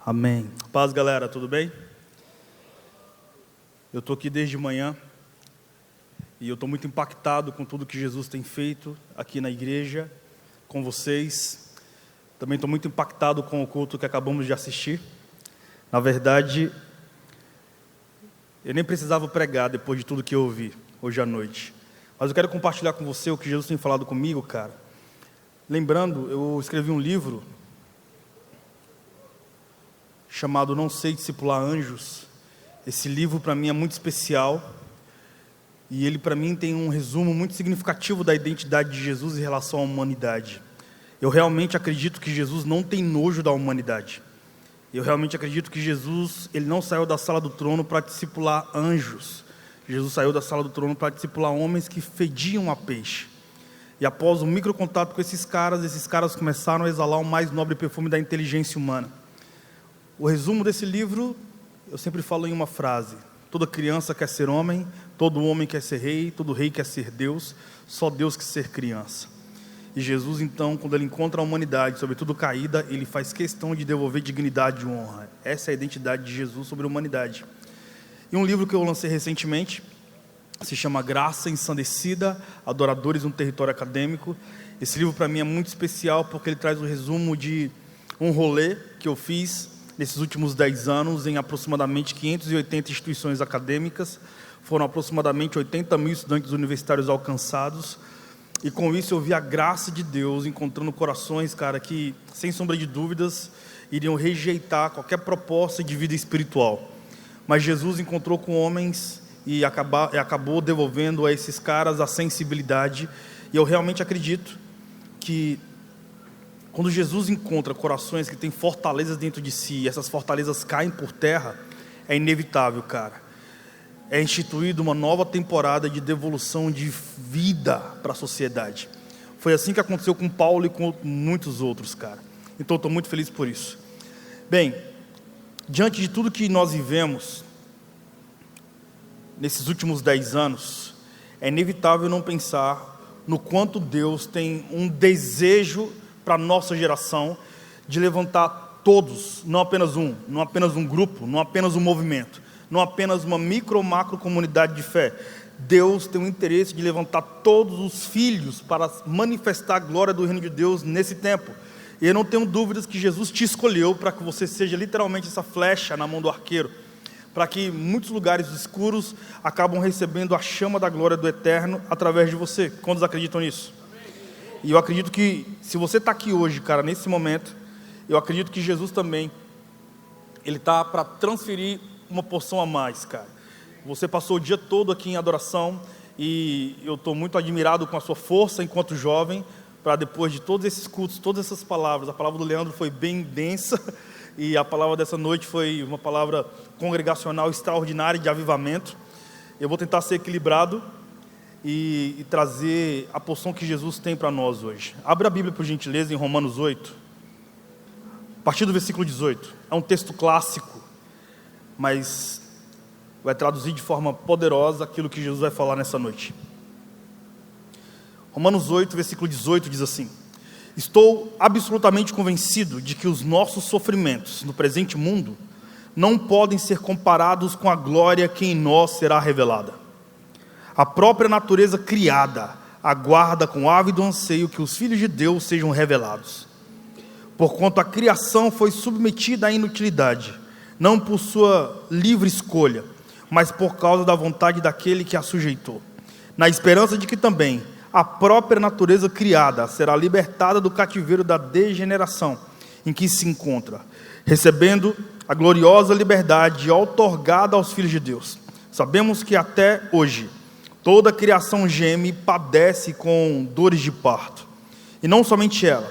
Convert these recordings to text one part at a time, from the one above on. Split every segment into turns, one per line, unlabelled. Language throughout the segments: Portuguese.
Amém. Paz, galera, tudo bem? Eu estou aqui desde manhã e eu estou muito impactado com tudo que Jesus tem feito aqui na igreja, com vocês. Também estou muito impactado com o culto que acabamos de assistir. Na verdade, eu nem precisava pregar depois de tudo que eu ouvi hoje à noite. Mas eu quero compartilhar com você o que Jesus tem falado comigo, cara. Lembrando, eu escrevi um livro chamado Não Sei Discipular Anjos. Esse livro para mim é muito especial e ele para mim tem um resumo muito significativo da identidade de Jesus em relação à humanidade. Eu realmente acredito que Jesus não tem nojo da humanidade. Eu realmente acredito que Jesus, ele não saiu da sala do trono para discipular anjos. Jesus saiu da sala do trono para discipular homens que fediam a peixe. E após um microcontato com esses caras começaram a exalar o mais nobre perfume da inteligência humana. O resumo desse livro, eu sempre falo em uma frase: toda criança quer ser homem, todo homem quer ser rei, todo rei quer ser Deus, só Deus quer ser criança. E Jesus, então, quando ele encontra a humanidade, sobretudo caída, ele faz questão de devolver dignidade e honra. Essa é a identidade de Jesus sobre a humanidade. E um livro que eu lancei recentemente se chama Graça Ensandecida, Adoradores no Território Acadêmico. Esse livro para mim é muito especial porque ele traz o resumo de um rolê que eu fiz nesses últimos 10 anos em aproximadamente 580 instituições acadêmicas. Foram aproximadamente 80 mil estudantes universitários alcançados. E com isso eu vi a graça de Deus encontrando corações, cara, que, sem sombra de dúvidas, iriam rejeitar qualquer proposta de vida espiritual. Mas Jesus encontrou com homens e acabou devolvendo a esses caras a sensibilidade. E eu realmente acredito que quando Jesus encontra corações que têm fortalezas dentro de si, e essas fortalezas caem por terra, é inevitável, cara. É instituída uma nova temporada de devolução de vida para a sociedade. Foi assim que aconteceu com Paulo e com muitos outros, cara. Então eu estou muito feliz por isso. Bem, diante de tudo que nós vivemos nesses últimos 10 anos, é inevitável não pensar no quanto Deus tem um desejo para a nossa geração de levantar todos, não apenas um grupo, não apenas um movimento, não apenas uma micro ou macro comunidade de fé. Deus tem o interesse de levantar todos os filhos para manifestar a glória do reino de Deus nesse tempo. E eu não tenho dúvidas que Jesus te escolheu para que você seja literalmente essa flecha na mão do arqueiro, para que muitos lugares escuros acabam recebendo a chama da glória do Eterno através de você. Quantos acreditam nisso? E eu acredito que, se você está aqui hoje, cara, nesse momento, eu acredito que Jesus também, ele está para transferir uma porção a mais, cara. Você passou o dia todo aqui em adoração, e eu estou muito admirado com a sua força enquanto jovem, para depois de todos esses cultos, todas essas palavras. A palavra do Leandro foi bem densa, e a palavra dessa noite foi uma palavra congregacional extraordinária de avivamento. Eu vou tentar ser equilibrado e trazer a porção que Jesus tem para nós hoje. Abra a Bíblia, por gentileza, em Romanos 8, a partir do versículo 18. É um texto clássico, mas vai traduzir de forma poderosa aquilo que Jesus vai falar nessa noite. Romanos 8, versículo 18 diz assim: estou absolutamente convencido de que os nossos sofrimentos no presente mundo não podem ser comparados com a glória que em nós será revelada. A própria natureza criada aguarda com ávido anseio que os filhos de Deus sejam revelados. Porquanto a criação foi submetida à inutilidade, não por sua livre escolha, mas por causa da vontade daquele que a sujeitou, na esperança de que também a própria natureza criada será libertada do cativeiro da degeneração em que se encontra, recebendo a gloriosa liberdade outorgada aos filhos de Deus. Sabemos que até hoje toda a criação geme e padece com dores de parto. E não somente ela,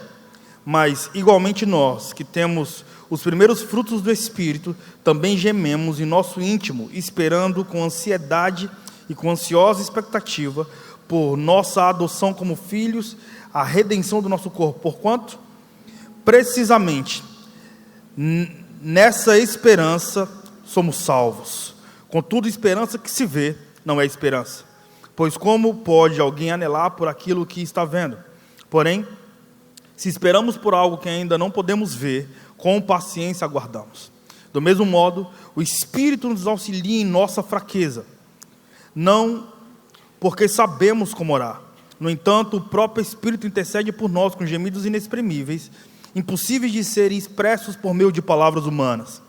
mas igualmente nós, que temos os primeiros frutos do Espírito, também gememos em nosso íntimo, esperando com ansiedade e com ansiosa expectativa por nossa adoção como filhos, a redenção do nosso corpo. Porquanto, precisamente, nessa esperança somos salvos. Contudo, esperança que se vê não é esperança. Pois como pode alguém anelar por aquilo que está vendo? Porém, se esperamos por algo que ainda não podemos ver, com paciência aguardamos. Do mesmo modo, o Espírito nos auxilia em nossa fraqueza, não porque sabemos como orar. No entanto, o próprio Espírito intercede por nós com gemidos inexprimíveis, impossíveis de serem expressos por meio de palavras humanas.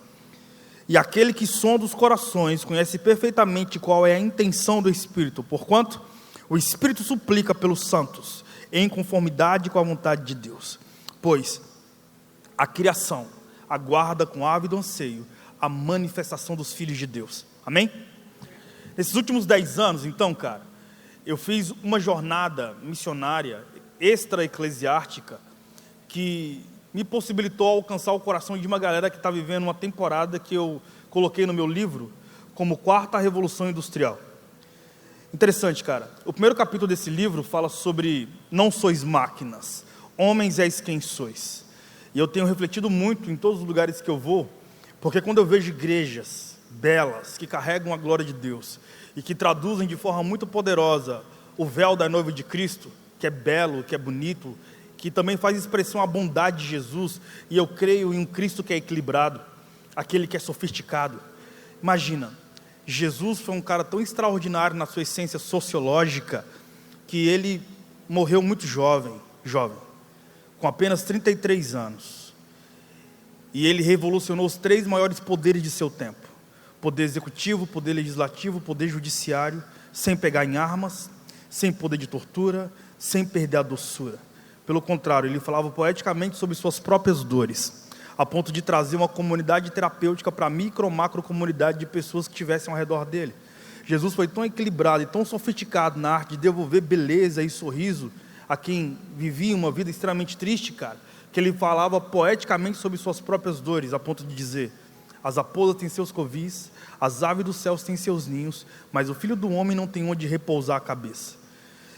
E aquele que sonda os corações conhece perfeitamente qual é a intenção do Espírito, porquanto o Espírito suplica pelos santos, em conformidade com a vontade de Deus. Pois a criação aguarda com ávido anseio a manifestação dos filhos de Deus. Amém? Nesses últimos 10 anos, então, cara, eu fiz uma jornada missionária extra-eclesiástica que me possibilitou alcançar o coração de uma galera que está vivendo uma temporada que eu coloquei no meu livro como Quarta Revolução Industrial. Interessante, cara. O primeiro capítulo desse livro fala sobre não sois máquinas, homens és quem sois. E eu tenho refletido muito em todos os lugares que eu vou, porque quando eu vejo igrejas belas, que carregam a glória de Deus, e que traduzem de forma muito poderosa o véu da noiva de Cristo, que é belo, que é bonito, que também faz expressão à bondade de Jesus, e eu creio em um Cristo que é equilibrado, aquele que é sofisticado. Imagina, Jesus foi um cara tão extraordinário na sua essência sociológica, que ele morreu muito jovem, com apenas 33 anos. E ele revolucionou os 3 maiores poderes de seu tempo: poder executivo, poder legislativo, poder judiciário, sem pegar em armas, sem poder de tortura, sem perder a doçura. Pelo contrário, ele falava poeticamente sobre suas próprias dores, a ponto de trazer uma comunidade terapêutica para a micro ou macro comunidade de pessoas que estivessem ao redor dele. Jesus foi tão equilibrado e tão sofisticado na arte de devolver beleza e sorriso a quem vivia uma vida extremamente triste, cara, que ele falava poeticamente sobre suas próprias dores, a ponto de dizer: as raposas têm seus covis, as aves dos céus têm seus ninhos, mas o Filho do Homem não tem onde repousar a cabeça.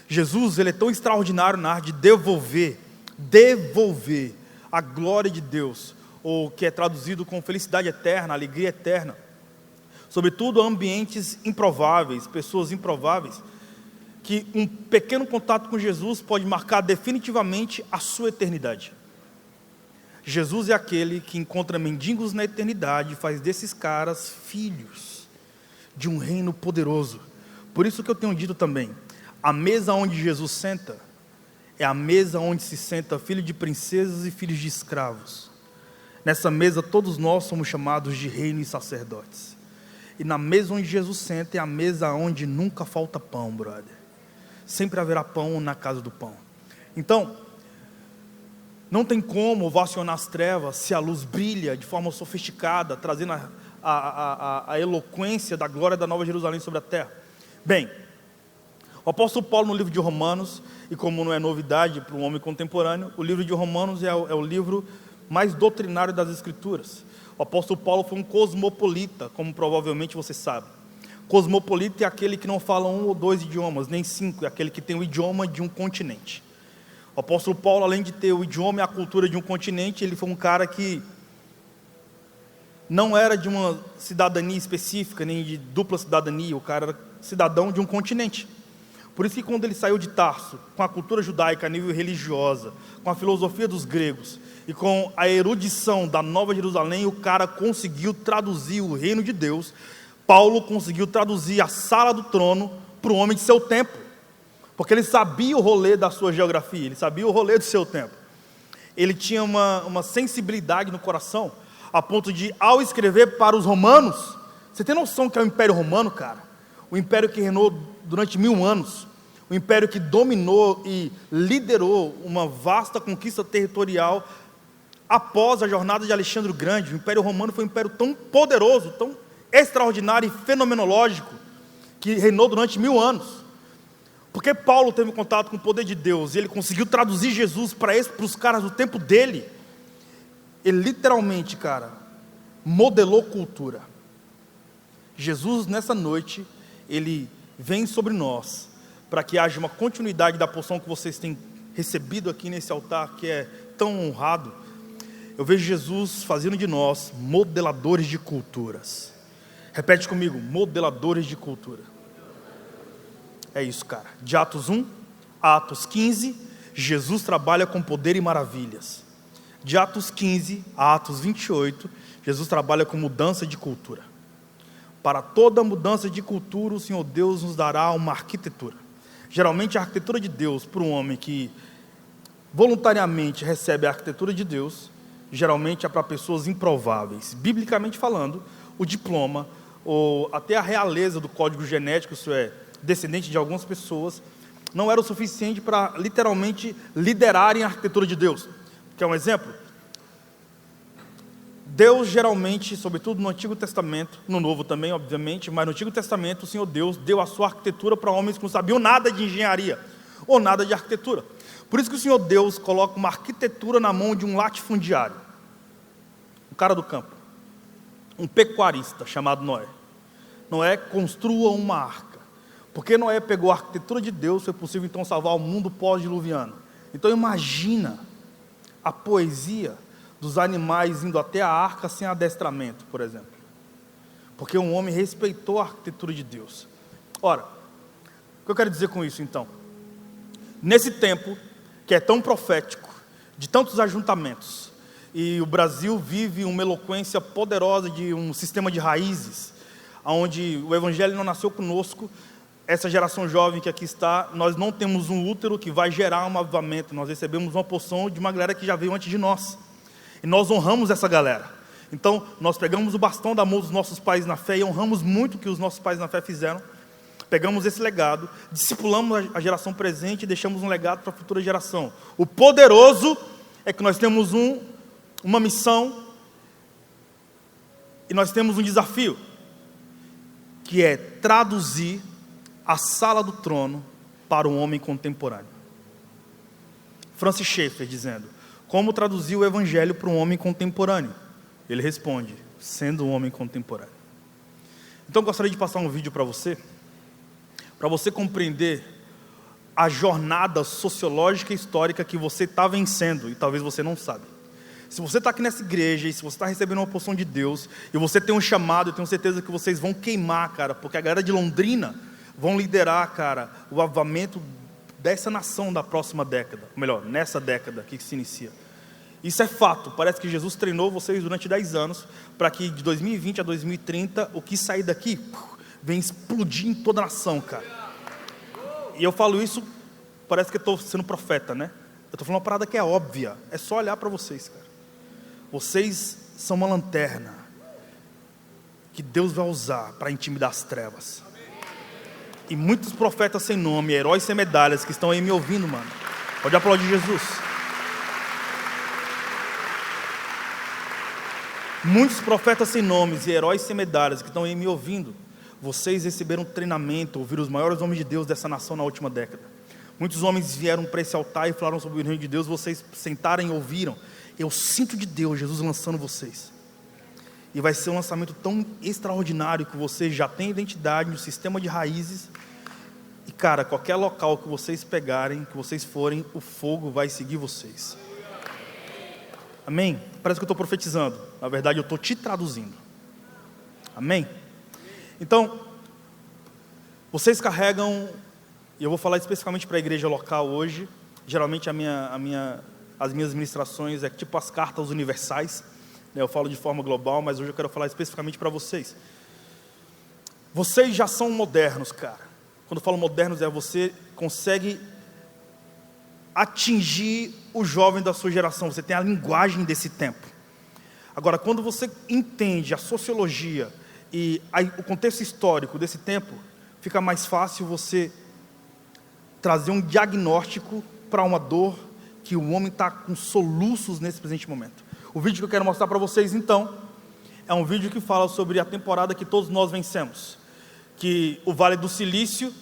Jesus, ele é tão extraordinário na arte de devolver a glória de Deus, ou que é traduzido com felicidade eterna, alegria eterna, sobretudo ambientes improváveis, pessoas improváveis, que um pequeno contato com Jesus pode marcar definitivamente a sua eternidade. Jesus é aquele que encontra mendigos na eternidade e faz desses caras filhos de um reino poderoso. Por isso que eu tenho dito também, a mesa onde Jesus senta é a mesa onde se senta filho de princesas e filhos de escravos. Nessa mesa todos nós somos chamados de reino e sacerdotes. E na mesa onde Jesus senta é a mesa onde nunca falta pão, brother. Sempre haverá pão na casa do pão. Então, não tem como ovacionar as trevas se a luz brilha de forma sofisticada, trazendo a eloquência da glória da Nova Jerusalém sobre a terra. Bem, o apóstolo Paulo, no livro de Romanos, e como não é novidade para um homem contemporâneo, o livro de Romanos é o livro mais doutrinário das Escrituras. O apóstolo Paulo foi um cosmopolita, como provavelmente você sabe. Cosmopolita é aquele que não fala 1 ou 2 idiomas, nem 5, é aquele que tem o idioma de um continente. O apóstolo Paulo, além de ter o idioma e a cultura de um continente, ele foi um cara que não era de uma cidadania específica, nem de dupla cidadania, o cara era cidadão de um continente. Por isso que quando ele saiu de Tarso, com a cultura judaica a nível religiosa, com a filosofia dos gregos e com a erudição da Nova Jerusalém, o cara conseguiu traduzir o reino de Deus. Paulo conseguiu traduzir a sala do trono para o homem de seu tempo, porque ele sabia o rolê da sua geografia, ele sabia o rolê do seu tempo. Ele tinha uma sensibilidade no coração, a ponto de, ao escrever para os romanos, você tem noção que é o Império Romano, cara? O império que reinou durante 1000 anos, o império que dominou e liderou uma vasta conquista territorial após a jornada de Alexandre o Grande. O Império Romano foi um império tão poderoso, tão extraordinário e fenomenológico, que reinou durante 1000 anos. Porque Paulo teve contato com o poder de Deus, e ele conseguiu traduzir Jesus para os caras do tempo dele. Ele literalmente, cara, modelou cultura. Jesus, nessa noite, ele vem sobre nós, para que haja uma continuidade da porção que vocês têm recebido aqui nesse altar, que é tão honrado. Eu vejo Jesus fazendo de nós modeladores de culturas. Repete comigo, modeladores de cultura. É isso, cara. De Atos 1 a Atos 15, Jesus trabalha com poder e maravilhas. De Atos 15 a Atos 28, Jesus trabalha com mudança de cultura. Para toda mudança de cultura, o Senhor Deus nos dará uma arquitetura. Geralmente a arquitetura de Deus, para um homem que voluntariamente recebe a arquitetura de Deus, geralmente é para pessoas improváveis. Biblicamente falando, o diploma, ou até a realeza do código genético, isso é, descendente de algumas pessoas, não era o suficiente para literalmente liderarem a arquitetura de Deus. Quer um exemplo? Deus geralmente, sobretudo no Antigo Testamento, no Novo também, obviamente, mas no Antigo Testamento o Senhor Deus deu a sua arquitetura para homens que não sabiam nada de engenharia, ou nada de arquitetura. Por isso que o Senhor Deus coloca uma arquitetura na mão de um latifundiário, um cara do campo, um pecuarista chamado Noé. Noé, construa uma arca. Porque Noé pegou a arquitetura de Deus, foi possível então salvar o mundo pós-diluviano. Então imagina a poesia dos animais indo até a arca sem adestramento, por exemplo. Porque um homem respeitou a arquitetura de Deus. Ora, o que eu quero dizer com isso então? Nesse tempo, que é tão profético, de tantos ajuntamentos, e o Brasil vive uma eloquência poderosa de um sistema de raízes, onde o Evangelho não nasceu conosco. Essa geração jovem que aqui está, nós não temos um útero que vai gerar um avivamento, nós recebemos uma porção de uma galera que já veio antes de nós, e nós honramos essa galera. Então, nós pegamos o bastão da mão dos nossos pais na fé, e honramos muito o que os nossos pais na fé fizeram. Pegamos esse legado, discipulamos a geração presente e deixamos um legado para a futura geração. O poderoso é que nós temos uma missão, e nós temos um desafio, que é traduzir a sala do trono para um homem contemporâneo. Francis Schaeffer dizendo: como traduzir o Evangelho para um homem contemporâneo? Ele responde: sendo um homem contemporâneo. Então eu gostaria de passar um vídeo para você compreender a jornada sociológica e histórica que você está vencendo, e talvez você não sabe. Se você está aqui nessa igreja, e se você está recebendo uma porção de Deus, e você tem um chamado, eu tenho certeza que vocês vão queimar, cara, porque a galera de Londrina vão liderar, cara, o avivamento dessa nação da próxima década, ou melhor, nessa década que se inicia. Isso é fato. Parece que Jesus treinou vocês durante 10 anos, para que de 2020 a 2030, o que sair daqui, vem explodir em toda a nação, cara. E eu falo isso, parece que eu estou sendo profeta, né? Eu estou falando uma parada que é óbvia, é só olhar para vocês, cara. Vocês são uma lanterna que Deus vai usar para intimidar as trevas. E muitos profetas sem nome, heróis sem medalhas, que estão aí me ouvindo, mano, pode aplaudir Jesus. Muitos profetas sem nomes e heróis sem medalhas que estão aí me ouvindo, vocês receberam treinamento, ouviram os maiores homens de Deus dessa nação na última década. Muitos homens vieram para esse altar e falaram sobre o reino de Deus, vocês sentaram e ouviram. Eu sinto de Deus, Jesus lançando vocês. E vai ser um lançamento tão extraordinário que vocês já têm identidade no sistema de raízes. E cara, qualquer local que vocês pegarem, que vocês forem, o fogo vai seguir vocês. Amém? Parece que eu estou profetizando. Na verdade, eu estou te traduzindo. Amém? Então, vocês carregam, e eu vou falar especificamente para a igreja local hoje. Geralmente as minhas ministrações é tipo as cartas universais, né? Eu falo de forma global, mas hoje eu quero falar especificamente para vocês. Vocês já são modernos, cara. Quando eu falo modernos, você consegue atingir o jovem da sua geração, você tem a linguagem desse tempo. Agora, quando você entende a sociologia e o contexto histórico desse tempo, fica mais fácil você trazer um diagnóstico para uma dor que o homem está com soluços nesse presente momento. O vídeo que eu quero mostrar para vocês, então, é um vídeo que fala sobre a temporada que todos nós vencemos, que o Vale do Silício,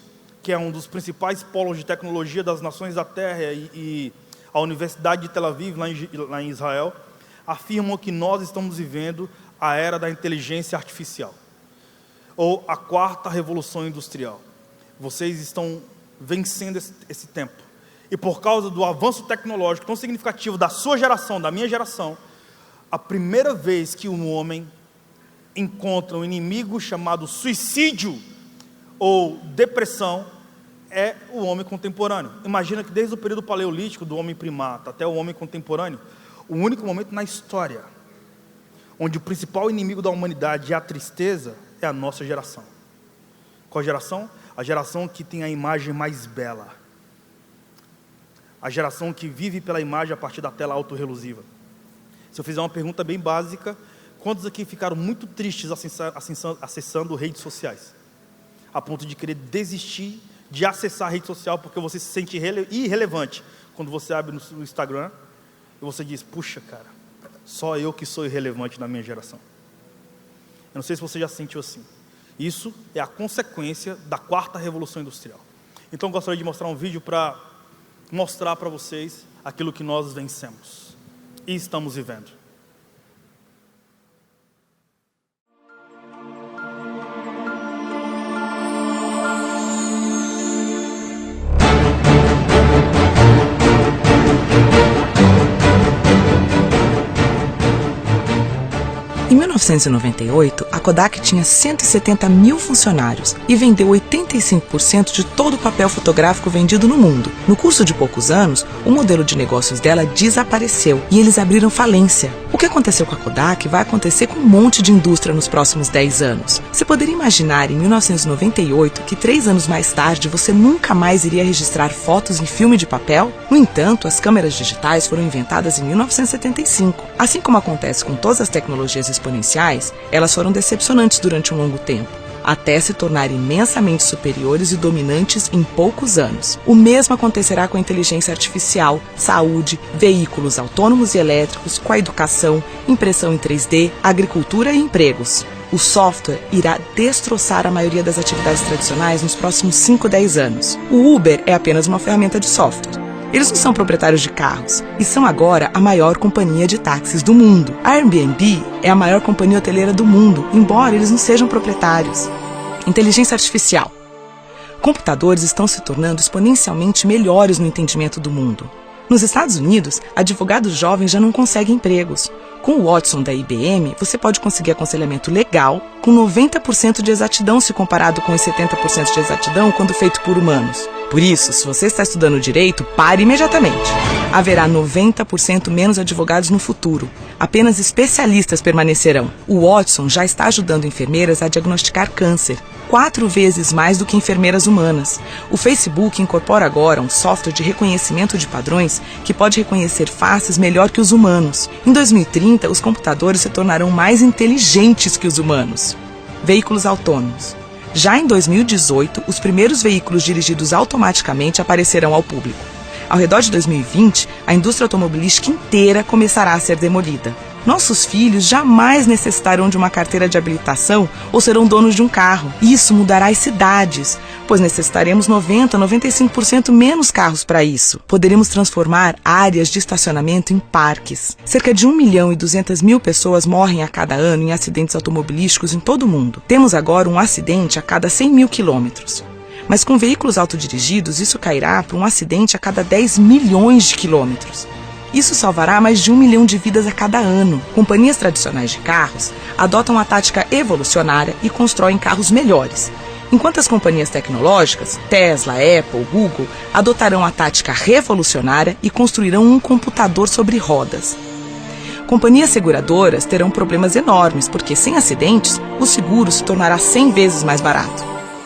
que é um dos principais polos de tecnologia das nações da Terra, e a Universidade de Tel Aviv, lá em Israel, afirmam que nós estamos vivendo a era da inteligência artificial, ou a quarta revolução industrial. Vocês estão vencendo esse tempo. E por causa do avanço tecnológico tão significativo da sua geração, da minha geração, a primeira vez que um homem encontra um inimigo chamado suicídio ou depressão é o homem contemporâneo. Imagina que desde o período paleolítico, do homem primata até o homem contemporâneo, o único momento na história onde o principal inimigo da humanidade é a tristeza é a nossa geração. Qual geração? A geração que tem a imagem mais bela. A geração que vive pela imagem a partir da tela autorrelusiva. Se eu fizer uma pergunta bem básica, quantos aqui ficaram muito tristes acessando redes sociais? A ponto de querer desistir de acessar a rede social porque você se sente irrelevante quando você abre no Instagram e você diz, puxa cara, só eu que sou irrelevante na minha geração. Eu não sei se você já se sentiu assim. Isso é a consequência da 4ª Revolução Industrial. Então eu gostaria de mostrar um vídeo para mostrar para vocês aquilo que nós vencemos e estamos vivendo.
Em 1998, a Kodak tinha 170 mil funcionários e vendeu 85% de todo o papel fotográfico vendido no mundo. No curso de poucos anos, o modelo de negócios dela desapareceu e eles abriram falência. O que aconteceu com a Kodak vai acontecer com um monte de indústria nos próximos 10 anos. Você poderia imaginar em 1998 que 3 anos mais tarde você nunca mais iria registrar fotos em filme de papel? No entanto, as câmeras digitais foram inventadas em 1975. Assim como acontece com todas as tecnologias exponenciais, elas foram decepcionantes durante um longo tempo, até se tornarem imensamente superiores e dominantes em poucos anos. O mesmo acontecerá com a inteligência artificial, saúde, veículos autônomos e elétricos, com a educação, impressão em 3D, agricultura e empregos. O software irá destroçar a maioria das atividades tradicionais nos próximos 5 a 10 anos. O Uber é apenas uma ferramenta de software. Eles não são proprietários de carros e são agora a maior companhia de táxis do mundo. A Airbnb é a maior companhia hoteleira do mundo, embora eles não sejam proprietários. Inteligência artificial. Computadores estão se tornando exponencialmente melhores no entendimento do mundo. Nos Estados Unidos, advogados jovens já não conseguem empregos. Com o Watson da IBM, você pode conseguir aconselhamento legal com 90% de exatidão se comparado com os 70% de exatidão quando feito por humanos. Por isso, se você está estudando direito, pare imediatamente. Haverá 90% menos advogados no futuro. Apenas especialistas permanecerão. O Watson já está ajudando enfermeiras a diagnosticar câncer, 4 vezes mais do que enfermeiras humanas. O Facebook incorpora agora um software de reconhecimento de padrões que pode reconhecer faces melhor que os humanos. Em 2030, os computadores se tornarão mais inteligentes que os humanos. Veículos autônomos. Já em 2018, os primeiros veículos dirigidos automaticamente aparecerão ao público. Ao redor de 2020, a indústria automobilística inteira começará a ser demolida. Nossos filhos jamais necessitarão de uma carteira de habilitação ou serão donos de um carro. Isso mudará as cidades, pois necessitaremos 90% a 95% menos carros para isso. Poderemos transformar áreas de estacionamento em parques. Cerca de 1.200.000 pessoas morrem a cada ano em acidentes automobilísticos em todo o mundo. Temos agora um acidente a cada 100.000 quilômetros. Mas com veículos autodirigidos, isso cairá para um acidente a cada 10 milhões de quilômetros. Isso salvará mais de 1 milhão de vidas a cada ano. Companhias tradicionais de carros adotam a tática evolucionária e constroem carros melhores, enquanto as companhias tecnológicas, Tesla, Apple, Google, adotarão a tática revolucionária e construirão um computador sobre rodas. Companhias seguradoras terão problemas enormes, porque sem acidentes, o seguro se tornará 100 vezes mais barato.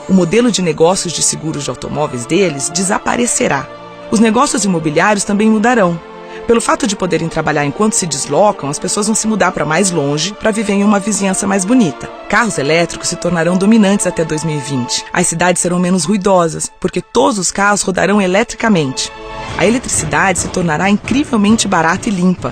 O modelo de negócios de seguros de automóveis deles desaparecerá. Os negócios imobiliários também mudarão. Pelo fato de poderem trabalhar enquanto se deslocam, as pessoas vão se mudar para mais longe para viver em uma vizinhança mais bonita. Carros elétricos se tornarão dominantes até 2020. As cidades serão menos ruidosas, porque todos os carros rodarão eletricamente. A eletricidade se tornará incrivelmente barata e limpa.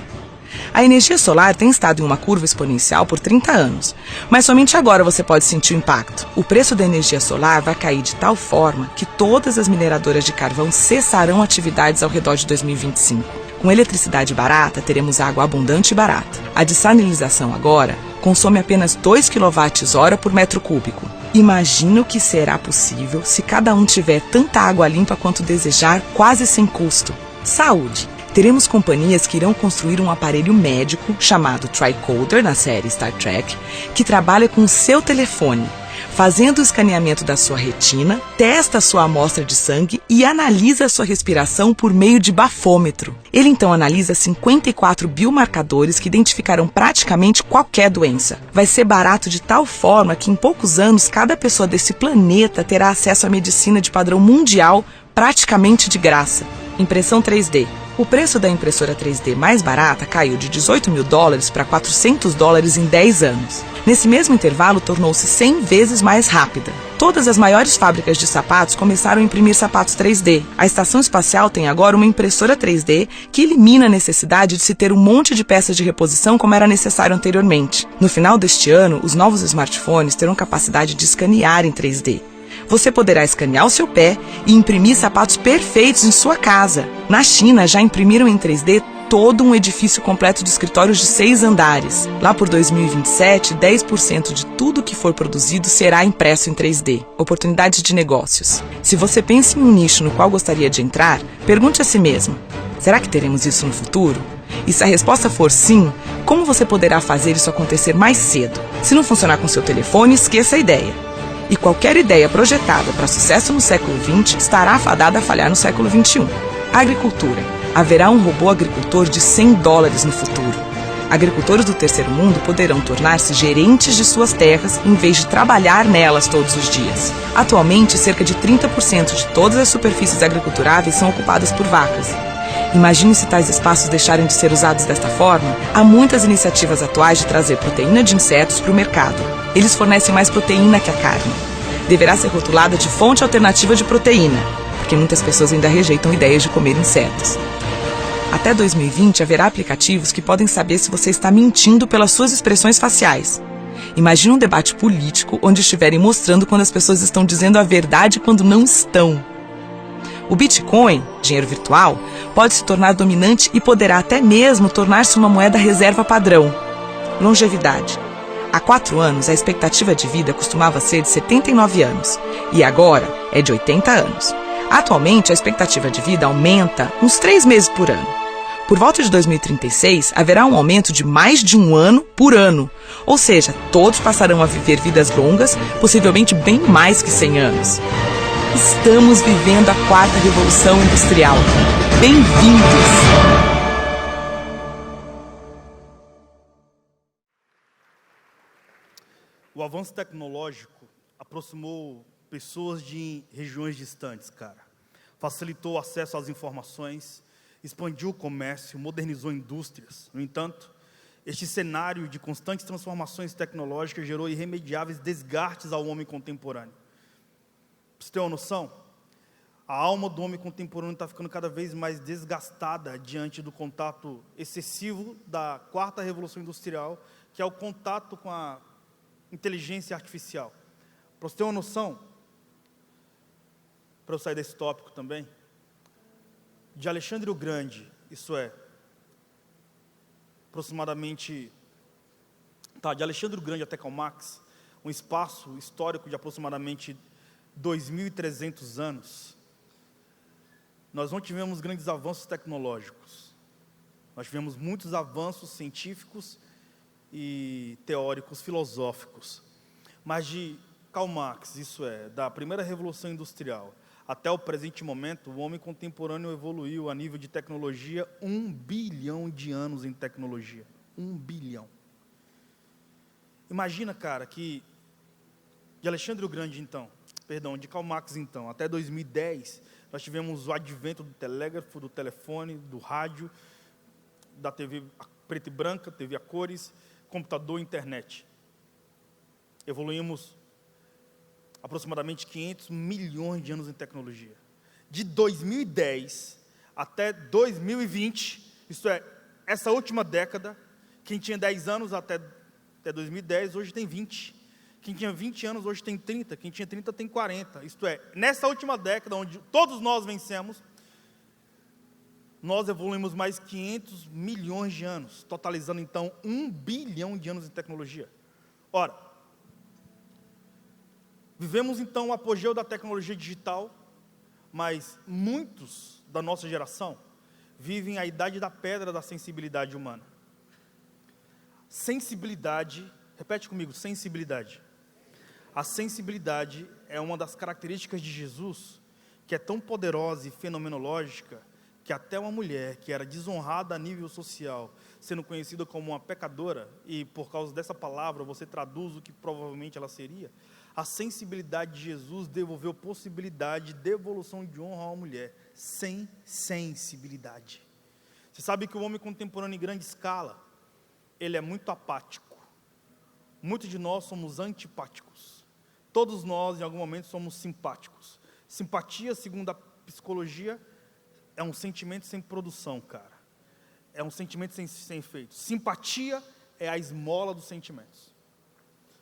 A energia solar tem estado em uma curva exponencial por 30 anos, mas somente agora você pode sentir o impacto. O preço da energia solar vai cair de tal forma que todas as mineradoras de carvão cessarão atividades ao redor de 2025. Com eletricidade barata, teremos água abundante e barata. A dessalinização agora consome apenas 2 kWh por metro cúbico. Imagina o que será possível se cada um tiver tanta água limpa quanto desejar, quase sem custo. Saúde. Teremos companhias que irão construir um aparelho médico chamado Tricorder, na série Star Trek, que trabalha com o seu telefone. fazendo o escaneamento da sua retina, testa a sua amostra de sangue e analisa a sua respiração por meio de bafômetro. Ele então analisa 54 biomarcadores que identificarão praticamente qualquer doença. Vai ser barato de tal forma que em poucos anos cada pessoa desse planeta terá acesso à medicina de padrão mundial praticamente de graça. Impressão 3D. O preço da impressora 3D mais barata caiu de $18 mil para $400 em 10 anos. Nesse mesmo intervalo, tornou-se 100 vezes mais rápida. Todas as maiores fábricas de sapatos começaram a imprimir sapatos 3D. A Estação Espacial tem agora uma impressora 3D que elimina a necessidade de se ter um monte de peças de reposição como era necessário anteriormente. No final deste ano, os novos smartphones terão capacidade de escanear em 3D. Você poderá escanear o seu pé e imprimir sapatos perfeitos em sua casa. Na China, já imprimiram em 3D todo um edifício completo de escritórios de 6 andares. Lá por 2027, 10% de tudo que for produzido será impresso em 3D. Oportunidades de negócios. Se você pensa em um nicho no qual gostaria de entrar, pergunte a si mesmo: será que teremos isso no futuro? E se a resposta for sim, como você poderá fazer isso acontecer mais cedo? Se não funcionar com seu telefone, esqueça a ideia. E qualquer ideia projetada para sucesso no século XX estará fadada a falhar no século XXI. Agricultura. Haverá um robô agricultor de $100 no futuro. Agricultores do terceiro mundo poderão tornar-se gerentes de suas terras em vez de trabalhar nelas todos os dias. Atualmente, cerca de 30% de todas as superfícies agriculturáveis são ocupadas por vacas. Imagine se tais espaços deixarem de ser usados desta forma. Há muitas iniciativas atuais de trazer proteína de insetos para o mercado. Eles fornecem mais proteína que a carne. Deverá ser rotulada de fonte alternativa de proteína, porque muitas pessoas ainda rejeitam ideias de comer insetos. Até 2020, haverá aplicativos que podem saber se você está mentindo pelas suas expressões faciais. Imagine um debate político onde estiverem mostrando quando as pessoas estão dizendo a verdade quando não estão. O Bitcoin, dinheiro virtual, pode se tornar dominante e poderá até mesmo tornar-se uma moeda reserva padrão. Longevidade. Há 4 anos, a expectativa de vida costumava ser de 79 anos, e agora é de 80 anos. Atualmente, a expectativa de vida aumenta uns 3 meses por ano. Por volta de 2036, haverá um aumento de mais de 1 ano por ano, ou seja, todos passarão a viver vidas longas, possivelmente bem mais que 100 anos. Estamos vivendo a 4ª Revolução Industrial. Bem-vindos!
O avanço tecnológico aproximou pessoas de regiões distantes, cara. Facilitou o acesso às informações, expandiu o comércio, modernizou indústrias. No entanto, este cenário de constantes transformações tecnológicas gerou irremediáveis desgastes ao homem contemporâneo. Para você ter uma noção, a alma do homem contemporâneo está ficando cada vez mais desgastada diante do contato excessivo da 4ª Revolução Industrial, que é o contato com a inteligência artificial. Para você ter uma noção, para eu sair desse tópico também, de Alexandre o Grande, isso é, aproximadamente, de Alexandre o Grande até Karl Marx, um espaço histórico de aproximadamente 2.300 anos, nós não tivemos grandes avanços tecnológicos. Nós tivemos muitos avanços científicos e teóricos, filosóficos. Mas de Karl Marx, isso é, da primeira Revolução Industrial até o presente momento, o homem contemporâneo evoluiu a nível de tecnologia 1 bilhão de anos em tecnologia. 1 bilhão. Imagina, cara, que de Alexandre o Grande, de Karl Marx, até 2010, nós tivemos o advento do telégrafo, do telefone, do rádio, da TV preta e branca, TV a cores, computador, internet. Evoluímos aproximadamente 500 milhões de anos em tecnologia. De 2010 até 2020, isto é, essa última década, quem tinha 10 anos até 2010, hoje tem 20. Quem tinha 20 anos, hoje tem 30. Quem tinha 30, tem 40. Isto é, nessa última década, onde todos nós vencemos, nós evoluímos mais 500 milhões de anos, totalizando, então, 1 bilhão de anos em tecnologia. Ora, vivemos, então, o apogeu da tecnologia digital, mas muitos da nossa geração vivem a idade da pedra da sensibilidade humana. Sensibilidade, repete comigo, sensibilidade. A sensibilidade é uma das características de Jesus que é tão poderosa e fenomenológica que até uma mulher que era desonrada a nível social, sendo conhecida como uma pecadora, e por causa dessa palavra você traduz o que provavelmente ela seria, a sensibilidade de Jesus devolveu possibilidade de devolução de honra a uma mulher sem sensibilidade. Você sabe que o homem contemporâneo em grande escala, ele é muito apático. Muitos de nós somos antipáticos. Todos nós, em algum momento, somos simpáticos. Simpatia, segundo a psicologia, é um sentimento sem produção, cara. É um sentimento sem efeito. Simpatia é a esmola dos sentimentos.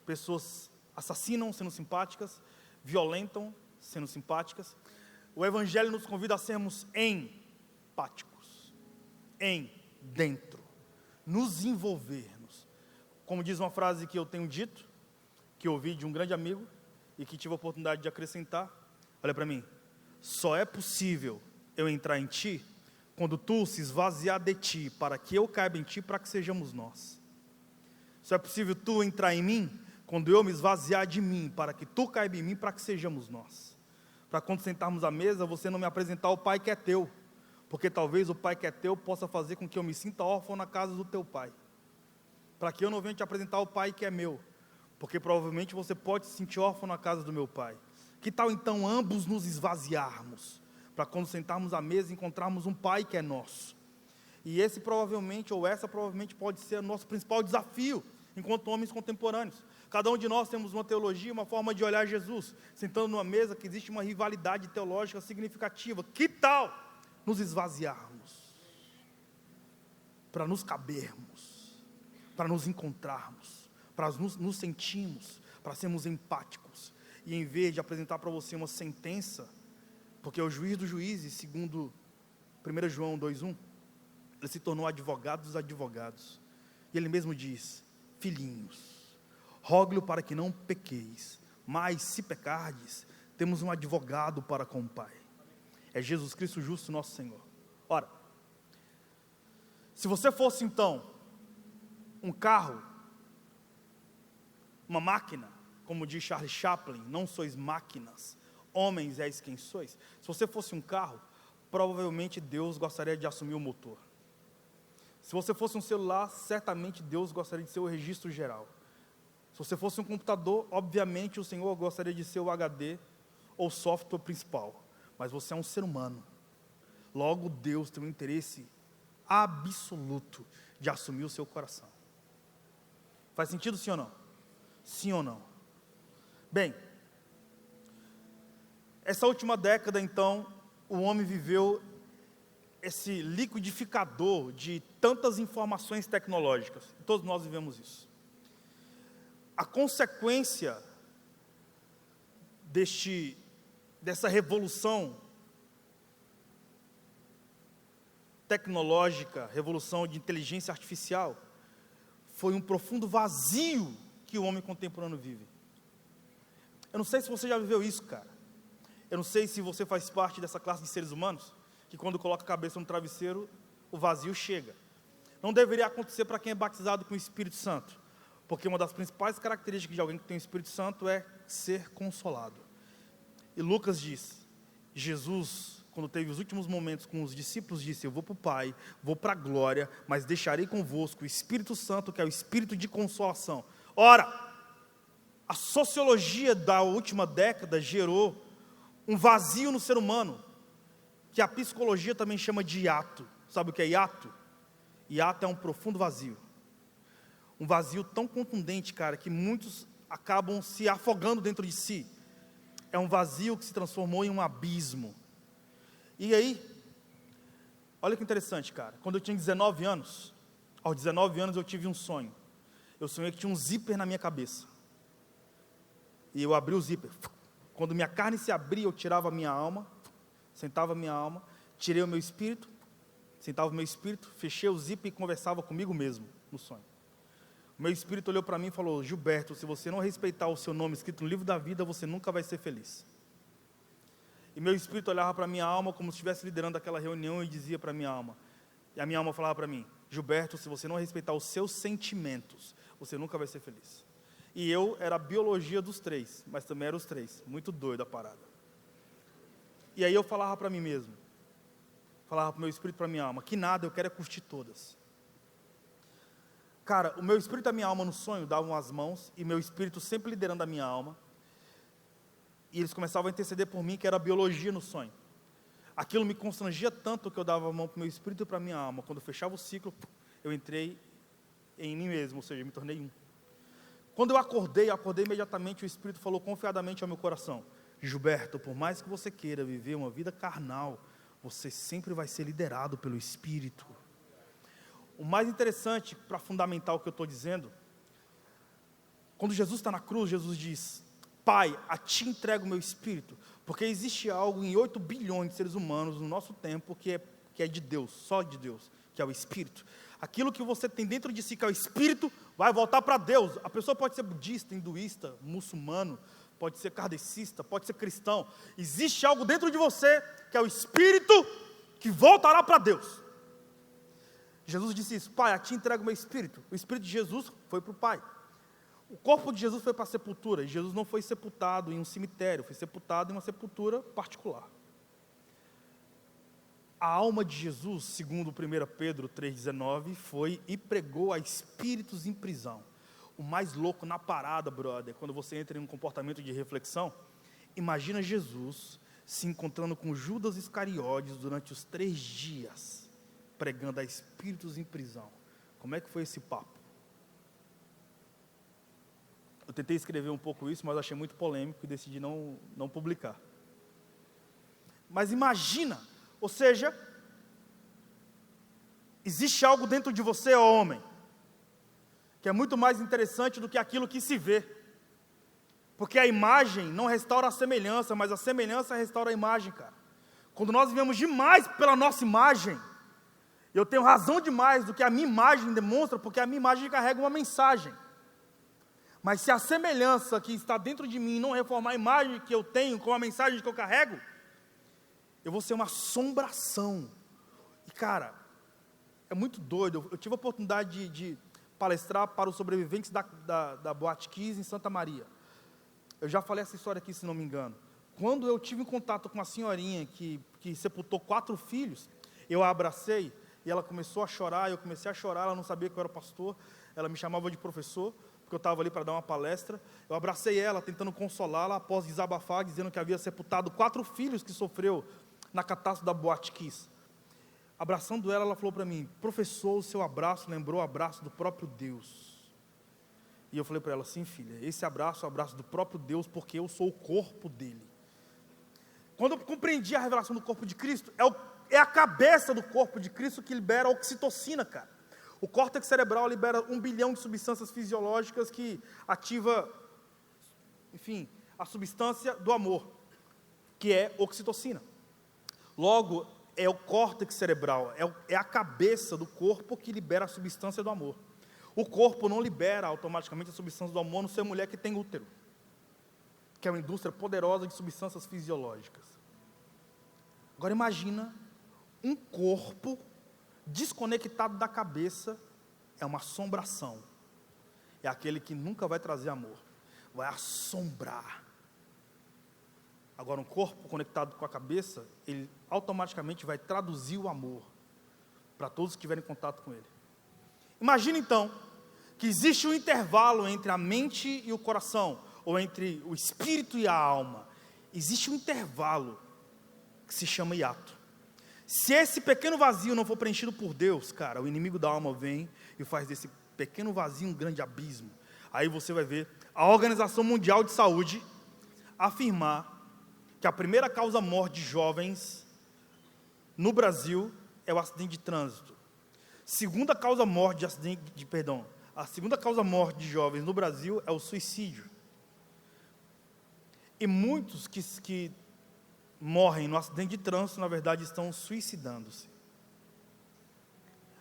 Pessoas assassinam sendo simpáticas, violentam sendo simpáticas. O Evangelho nos convida a sermos empáticos, dentro, nos envolvermos. Como diz uma frase que eu tenho dito, que eu ouvi de um grande amigo e que tive a oportunidade de acrescentar, olha para mim, só é possível eu entrar em ti quando tu se esvaziar de ti, para que eu caiba em ti, para que sejamos nós. Só é possível tu entrar em mim quando eu me esvaziar de mim, para que tu caiba em mim, para que sejamos nós. Para quando sentarmos à mesa, você não me apresentar o pai que é teu, porque talvez o pai que é teu possa fazer com que eu me sinta órfão na casa do teu pai. Para que eu não venha te apresentar o pai que é meu, porque provavelmente você pode se sentir órfão na casa do meu pai. Que tal então ambos nos esvaziarmos, para quando sentarmos à mesa encontrarmos um pai que é nosso? E esse provavelmente, ou essa provavelmente pode ser o nosso principal desafio, enquanto homens contemporâneos. Cada um de nós temos uma teologia, uma forma de olhar Jesus, sentando numa mesa que existe uma rivalidade teológica significativa. Que tal nos esvaziarmos, para nos cabermos, para nos encontrarmos, para nos sentirmos, para sermos empáticos, e em vez de apresentar para você uma sentença, porque o juiz dos juízes, segundo 1 João 2,1, ele se tornou advogado dos advogados, e ele mesmo diz: filhinhos, rogo-lhe para que não pequeis, mas se pecardes, temos um advogado para com o Pai, é Jesus Cristo justo, nosso Senhor. Ora, se você fosse então um carro, uma máquina, como diz Charles Chaplin, não sois máquinas, homens és quem sois. Se você fosse um carro, provavelmente Deus gostaria de assumir o motor. Se você fosse um celular, certamente Deus gostaria de ser o registro geral. Se você fosse um computador, obviamente o Senhor gostaria de ser o HD ou software principal. Mas você é um ser humano. Logo, Deus tem um interesse absoluto de assumir o seu coração. Faz sentido, sim ou não? Sim ou não? Bem, essa última década, então, o homem viveu esse liquidificador de tantas informações tecnológicas. Todos nós vivemos isso. A consequência dessa revolução tecnológica, revolução de inteligência artificial, foi um profundo vazio que o homem contemporâneo vive. Eu não sei se você já viveu isso, cara. Eu não sei se você faz parte dessa classe de seres humanos, que quando coloca a cabeça no travesseiro, o vazio chega. Não deveria acontecer para quem é batizado com o Espírito Santo, porque uma das principais características de alguém que tem o Espírito Santo é ser consolado. E Lucas diz, Jesus, quando teve os últimos momentos com os discípulos, disse: eu vou para o Pai, vou para a glória, mas deixarei convosco o Espírito Santo, que é o Espírito de consolação. Ora, a sociologia da última década gerou um vazio no ser humano, que a psicologia também chama de hiato. Sabe o que é hiato? Hiato é um profundo vazio. Um vazio tão contundente, cara, que muitos acabam se afogando dentro de si. É um vazio que se transformou em um abismo. E aí, olha que interessante, cara. Quando eu tinha 19 anos, aos 19 anos eu tive um sonho. Eu sonhei que tinha um zíper na minha cabeça. E eu abri o zíper. Quando minha carne se abria, eu tirava a minha alma, sentava a minha alma, tirei o meu espírito, sentava o meu espírito, fechei o zíper e conversava comigo mesmo, no sonho. O meu espírito olhou para mim e falou: Gilberto, se você não respeitar o seu nome escrito no livro da vida, você nunca vai ser feliz. E meu espírito olhava para a minha alma como se estivesse liderando aquela reunião e dizia para a minha alma, e a minha alma falava para mim: Gilberto, se você não respeitar os seus sentimentos, você nunca vai ser feliz. E eu era a biologia dos 3, mas também era os 3. Muito doido a parada. E aí eu falava para mim mesmo, falava para o meu espírito, para a minha alma, que nada, eu quero é curtir todas. Cara, o meu espírito e a minha alma no sonho davam as mãos, e meu espírito sempre liderando a minha alma, e eles começavam a interceder por mim, que era a biologia no sonho. Aquilo me constrangia tanto que eu dava a mão para o meu espírito e para a minha alma. Quando eu fechava o ciclo, eu entrei em mim mesmo, ou seja, me tornei um. Quando eu acordei imediatamente, o Espírito falou confiadamente ao meu coração: Gilberto, por mais que você queira viver uma vida carnal, você sempre vai ser liderado pelo Espírito. O mais interessante, para fundamentar o que eu estou dizendo, quando Jesus está na cruz, Jesus diz: Pai, a ti entrego o meu Espírito, porque existe algo em 8 bilhões de seres humanos no nosso tempo que é de Deus, só de Deus, que é o Espírito. Aquilo que você tem dentro de si, que é o Espírito, vai voltar para Deus. A pessoa pode ser budista, hinduísta, muçulmano, pode ser kardecista, pode ser cristão. Existe algo dentro de você, que é o Espírito, que voltará para Deus. Jesus disse isso: Pai, a ti entrego o meu Espírito. O Espírito de Jesus foi para o Pai. O corpo de Jesus foi para a sepultura, e Jesus não foi sepultado em um cemitério, foi sepultado em uma sepultura particular. A alma de Jesus, segundo 1 Pedro 3,19, foi e pregou a espíritos em prisão. O mais louco na parada, brother, quando você entra em um comportamento de reflexão, imagina Jesus se encontrando com Judas Iscariotes durante os 3 dias, pregando a espíritos em prisão. Como é que foi esse papo? Eu tentei escrever um pouco isso, mas achei muito polêmico e decidi não publicar. Mas imagina, ou seja, existe algo dentro de você, ó homem, que é muito mais interessante do que aquilo que se vê. Porque a imagem não restaura a semelhança, mas a semelhança restaura a imagem, cara. Quando nós vivemos demais pela nossa imagem, eu tenho razão demais do que a minha imagem demonstra, porque a minha imagem carrega uma mensagem. Mas se a semelhança que está dentro de mim não reformar a imagem que eu tenho com a mensagem que eu carrego, eu vou ser uma assombração. E cara, é muito doido. Eu tive a oportunidade de palestrar para os sobreviventes da Boate Kiss em Santa Maria. Eu já falei essa história aqui, se não me engano. Quando eu tive contato com uma senhorinha que sepultou 4 filhos, eu a abracei e ela começou a chorar, eu comecei a chorar, ela não sabia que eu era pastor, ela me chamava de professor, porque eu estava ali para dar uma palestra. Eu abracei ela, tentando consolá-la, após desabafar, dizendo que havia sepultado 4 filhos que sofreu na catástrofe da Boate Kiss. Abraçando ela, ela falou para mim: professor, o seu abraço lembrou o abraço do próprio Deus. E eu falei para ela: sim, filha, esse abraço é o abraço do próprio Deus, porque eu sou o corpo dele. Quando eu compreendi a revelação do corpo de Cristo, é a cabeça do corpo de Cristo que libera a oxitocina, cara. O córtex cerebral libera 1 bilhão de substâncias fisiológicas que ativa, enfim, a substância do amor, que é oxitocina. Logo, é o córtex cerebral, é a cabeça do corpo que libera a substância do amor. O corpo não libera automaticamente a substância do amor, não ser mulher que tem útero, que é uma indústria poderosa de substâncias fisiológicas. Agora imagina um corpo desconectado da cabeça, é uma assombração. É aquele que nunca vai trazer amor, vai assombrar. Agora um corpo conectado com a cabeça, ele automaticamente vai traduzir o amor para todos que tiverem contato com ele. Imagina então que existe um intervalo entre a mente e o coração, ou entre o espírito e a alma. Existe um intervalo que se chama hiato. Se esse pequeno vazio não for preenchido por Deus, cara, o inimigo da alma vem e faz desse pequeno vazio um grande abismo. Aí você vai ver a Organização Mundial de Saúde afirmar que a primeira causa morte de jovens no Brasil é o acidente de trânsito. A segunda causa morte de jovens no Brasil é o suicídio. E muitos que morrem no acidente de trânsito, na verdade, estão suicidando-se.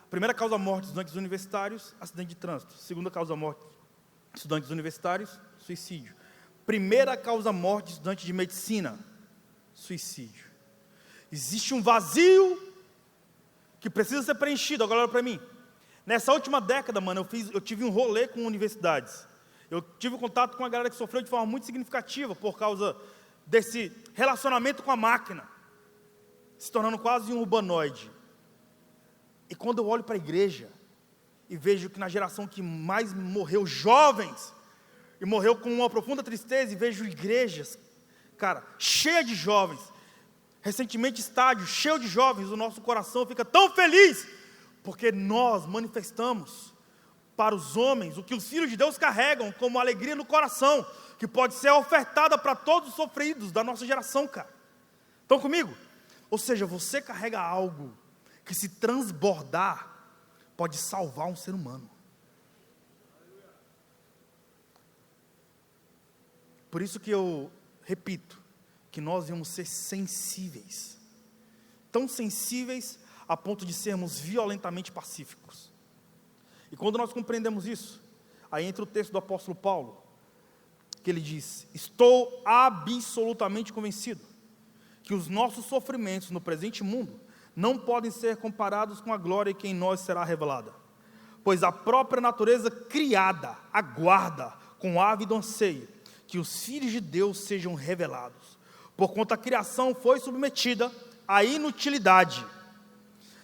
A primeira causa morte de estudantes universitários, acidente de trânsito. A segunda causa morte de estudantes universitários, suicídio. Primeira causa morte de estudante de medicina, suicídio. Existe um vazio que precisa ser preenchido. Agora olha para mim. Nessa última década, mano, eu tive um rolê com universidades. Eu tive contato com uma galera que sofreu de forma muito significativa por causa desse relacionamento com a máquina, se tornando quase um urbanoide. E quando eu olho para a igreja e vejo que na geração que mais morreu jovens, e morreu com uma profunda tristeza, e vejo igrejas, cara, cheia de jovens, recentemente estádio cheio de jovens, o nosso coração fica tão feliz, porque nós manifestamos para os homens o que os filhos de Deus carregam como alegria no coração, que pode ser ofertada para todos os sofridos da nossa geração, cara. Estão comigo? Ou seja, você carrega algo que, se transbordar, pode salvar um ser humano. Por isso que eu repito, que nós devemos ser sensíveis, tão sensíveis a ponto de sermos violentamente pacíficos. E quando nós compreendemos isso, aí entra o texto do apóstolo Paulo, que ele diz: estou absolutamente convencido que os nossos sofrimentos no presente mundo não podem ser comparados com a glória que em nós será revelada, pois a própria natureza criada aguarda com ávido anseio que os filhos de Deus sejam revelados, porquanto a criação foi submetida à inutilidade,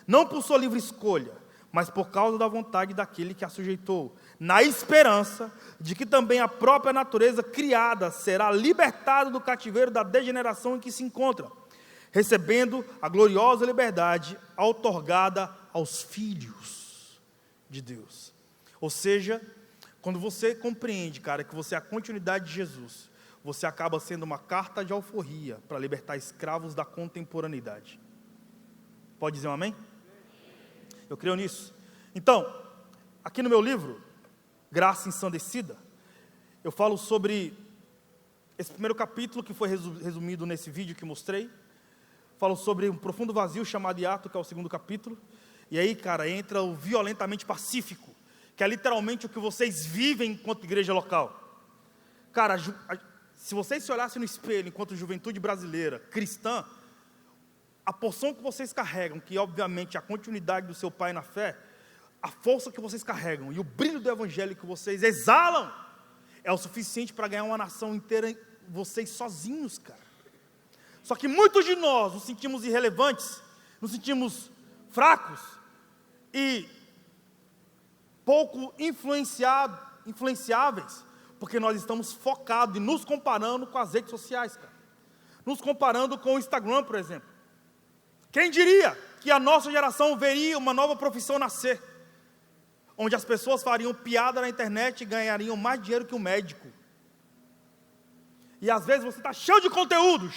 não por sua livre escolha, mas por causa da vontade daquele que a sujeitou, na esperança de que também a própria natureza criada será libertada do cativeiro da degeneração em que se encontra, recebendo a gloriosa liberdade outorgada aos filhos de Deus. Ou seja, quando você compreende, cara, que você é a continuidade de Jesus, você acaba sendo uma carta de alforria para libertar escravos da contemporaneidade. Pode dizer um amém? Eu creio nisso. Então, aqui no meu livro, Graça Ensandecida, eu falo sobre esse primeiro capítulo que foi resumido nesse vídeo que mostrei. Falo sobre um profundo vazio chamado hiato, que é o segundo capítulo. E aí, cara, entra o violentamente pacífico, que é literalmente o que vocês vivem enquanto igreja local. Cara, se vocês se olhassem no espelho enquanto juventude brasileira, cristã, a porção que vocês carregam, que obviamente é a continuidade do seu pai na fé, a força que vocês carregam e o brilho do evangelho que vocês exalam, é o suficiente para ganhar uma nação inteira, vocês sozinhos, cara. Só que muitos de nós nos sentimos irrelevantes, nos sentimos fracos e pouco influenciáveis, porque nós estamos focados e nos comparando com as redes sociais, cara. Nos comparando com o Instagram, por exemplo. Quem diria que a nossa geração veria uma nova profissão nascer, onde as pessoas fariam piada na internet e ganhariam mais dinheiro que um médico. E às vezes você está cheio de conteúdo,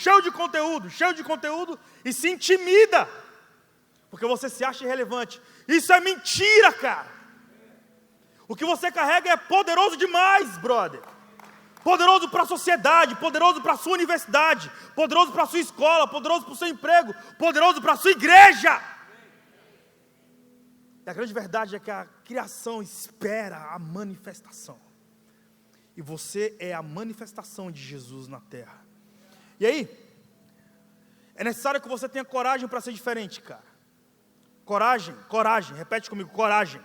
e se intimida, porque você se acha irrelevante. Isso é mentira, cara. O que você carrega é poderoso demais, brother. Poderoso para a sociedade, poderoso para a sua universidade, poderoso para a sua escola, poderoso para o seu emprego, poderoso para a sua igreja. E a grande verdade é que a criação espera a manifestação. E você é a manifestação de Jesus na terra. E aí, é necessário que você tenha coragem para ser diferente, cara. Coragem, repete comigo, coragem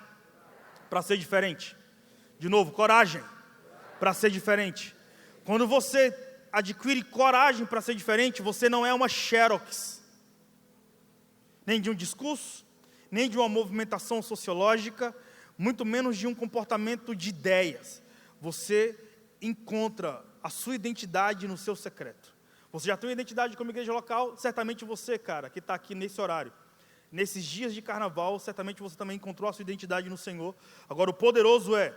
para ser diferente. De novo, coragem para ser diferente. Quando você adquire coragem para ser diferente, você não é uma xerox, nem de um discurso, nem de uma movimentação sociológica, muito menos de um comportamento de ideias. Você encontra a sua identidade no seu secreto. Você já tem uma identidade como igreja local, certamente você, cara, que está aqui nesse horário, nesses dias de carnaval, certamente você também encontrou a sua identidade no Senhor. Agora, o poderoso é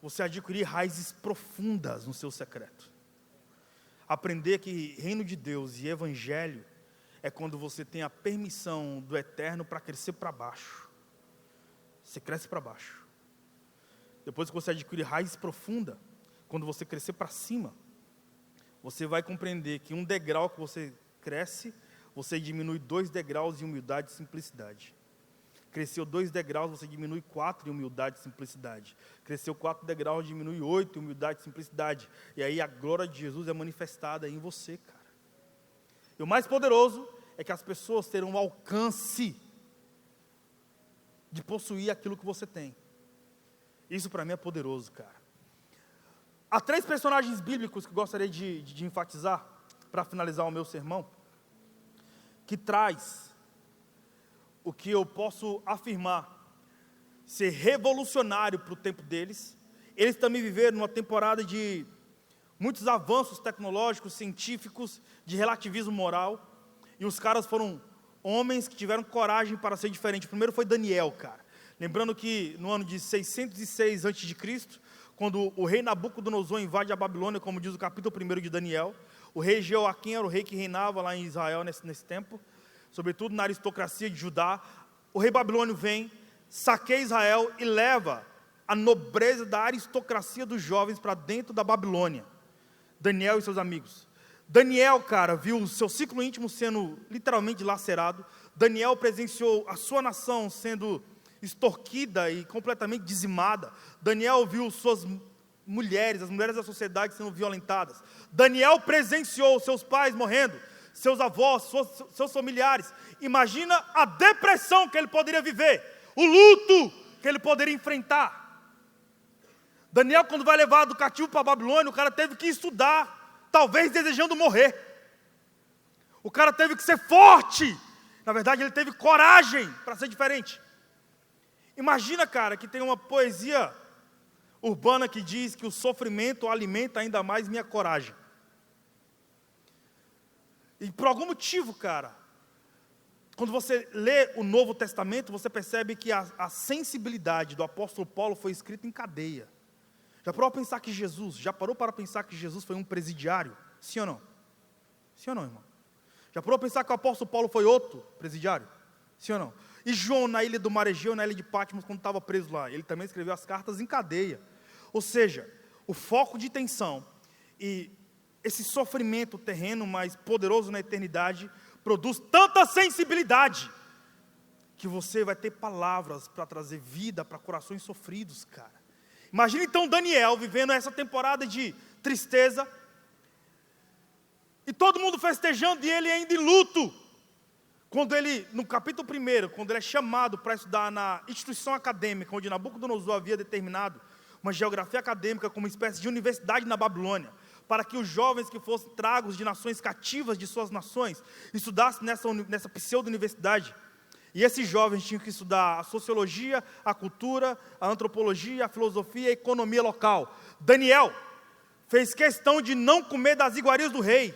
você adquirir raízes profundas no seu secreto. Aprender que reino de Deus e evangelho é quando você tem a permissão do eterno para crescer para baixo. Você cresce para baixo. Depois que você adquirir raiz profunda, quando você crescer para cima, você vai compreender que um degrau que você cresce, você diminui 2 degraus em humildade e simplicidade. Cresceu 2 degraus, você diminui 4 em humildade e simplicidade. Cresceu 4 degraus, diminui 8 em humildade e simplicidade. E aí a glória de Jesus é manifestada em você, cara. E o mais poderoso é que as pessoas terão o alcance de possuir aquilo que você tem. Isso para mim é poderoso, cara. Há 3 personagens bíblicos que eu gostaria de enfatizar, para finalizar o meu sermão, que traz o que eu posso afirmar ser revolucionário para o tempo deles. Eles também viveram numa temporada de muitos avanços tecnológicos, científicos, de relativismo moral, e os caras foram homens que tiveram coragem para ser diferentes. O primeiro foi Daniel, cara. Lembrando que no ano de 606 a.C., quando o rei Nabucodonosor invade a Babilônia, como diz o capítulo 1 de Daniel, o rei Jeoaquim era o rei que reinava lá em Israel nesse tempo, sobretudo na aristocracia de Judá. O rei babilônio vem, saqueia Israel e leva a nobreza da aristocracia dos jovens para dentro da Babilônia. Daniel e seus amigos. Daniel, cara, viu o seu ciclo íntimo sendo literalmente lacerado. Daniel presenciou a sua nação sendo extorquida e completamente dizimada. Daniel viu suas mulheres, as mulheres da sociedade sendo violentadas. Daniel presenciou seus pais morrendo, seus avós, seus familiares. Imagina a depressão que ele poderia viver, o luto que ele poderia enfrentar. Daniel, quando vai levado cativo para a Babilônia, o cara teve que estudar, talvez desejando morrer. O cara teve que ser forte. Na verdade, ele teve coragem para ser diferente. Imagina, cara, que tem uma poesia urbana que diz que o sofrimento alimenta ainda mais minha coragem. E por algum motivo, cara, quando você lê o Novo Testamento, você percebe que a sensibilidade do apóstolo Paulo foi escrita em cadeia. Já parou para pensar que Jesus foi um presidiário? Sim ou não? Sim ou não, irmão? Já parou para pensar que o apóstolo Paulo foi outro presidiário? Sim ou não? E João, na ilha do Mar Egeu, na ilha de Patmos, quando estava preso lá, ele também escreveu as cartas em cadeia. Ou seja, o foco de tensão e esse sofrimento terreno, mais poderoso na eternidade, produz tanta sensibilidade, que você vai ter palavras para trazer vida para corações sofridos, cara. Imagina então Daniel vivendo essa temporada de tristeza, e todo mundo festejando, e ele ainda em luto. Quando ele, no capítulo 1, quando ele é chamado para estudar na instituição acadêmica, onde Nabucodonosor havia determinado uma geografia acadêmica como uma espécie de universidade na Babilônia, para que os jovens que fossem tragos de nações cativas de suas nações, estudassem nessa pseudo-universidade. E esses jovens tinham que estudar a sociologia, a cultura, a antropologia, a filosofia e a economia local. Daniel fez questão de não comer das iguarias do rei,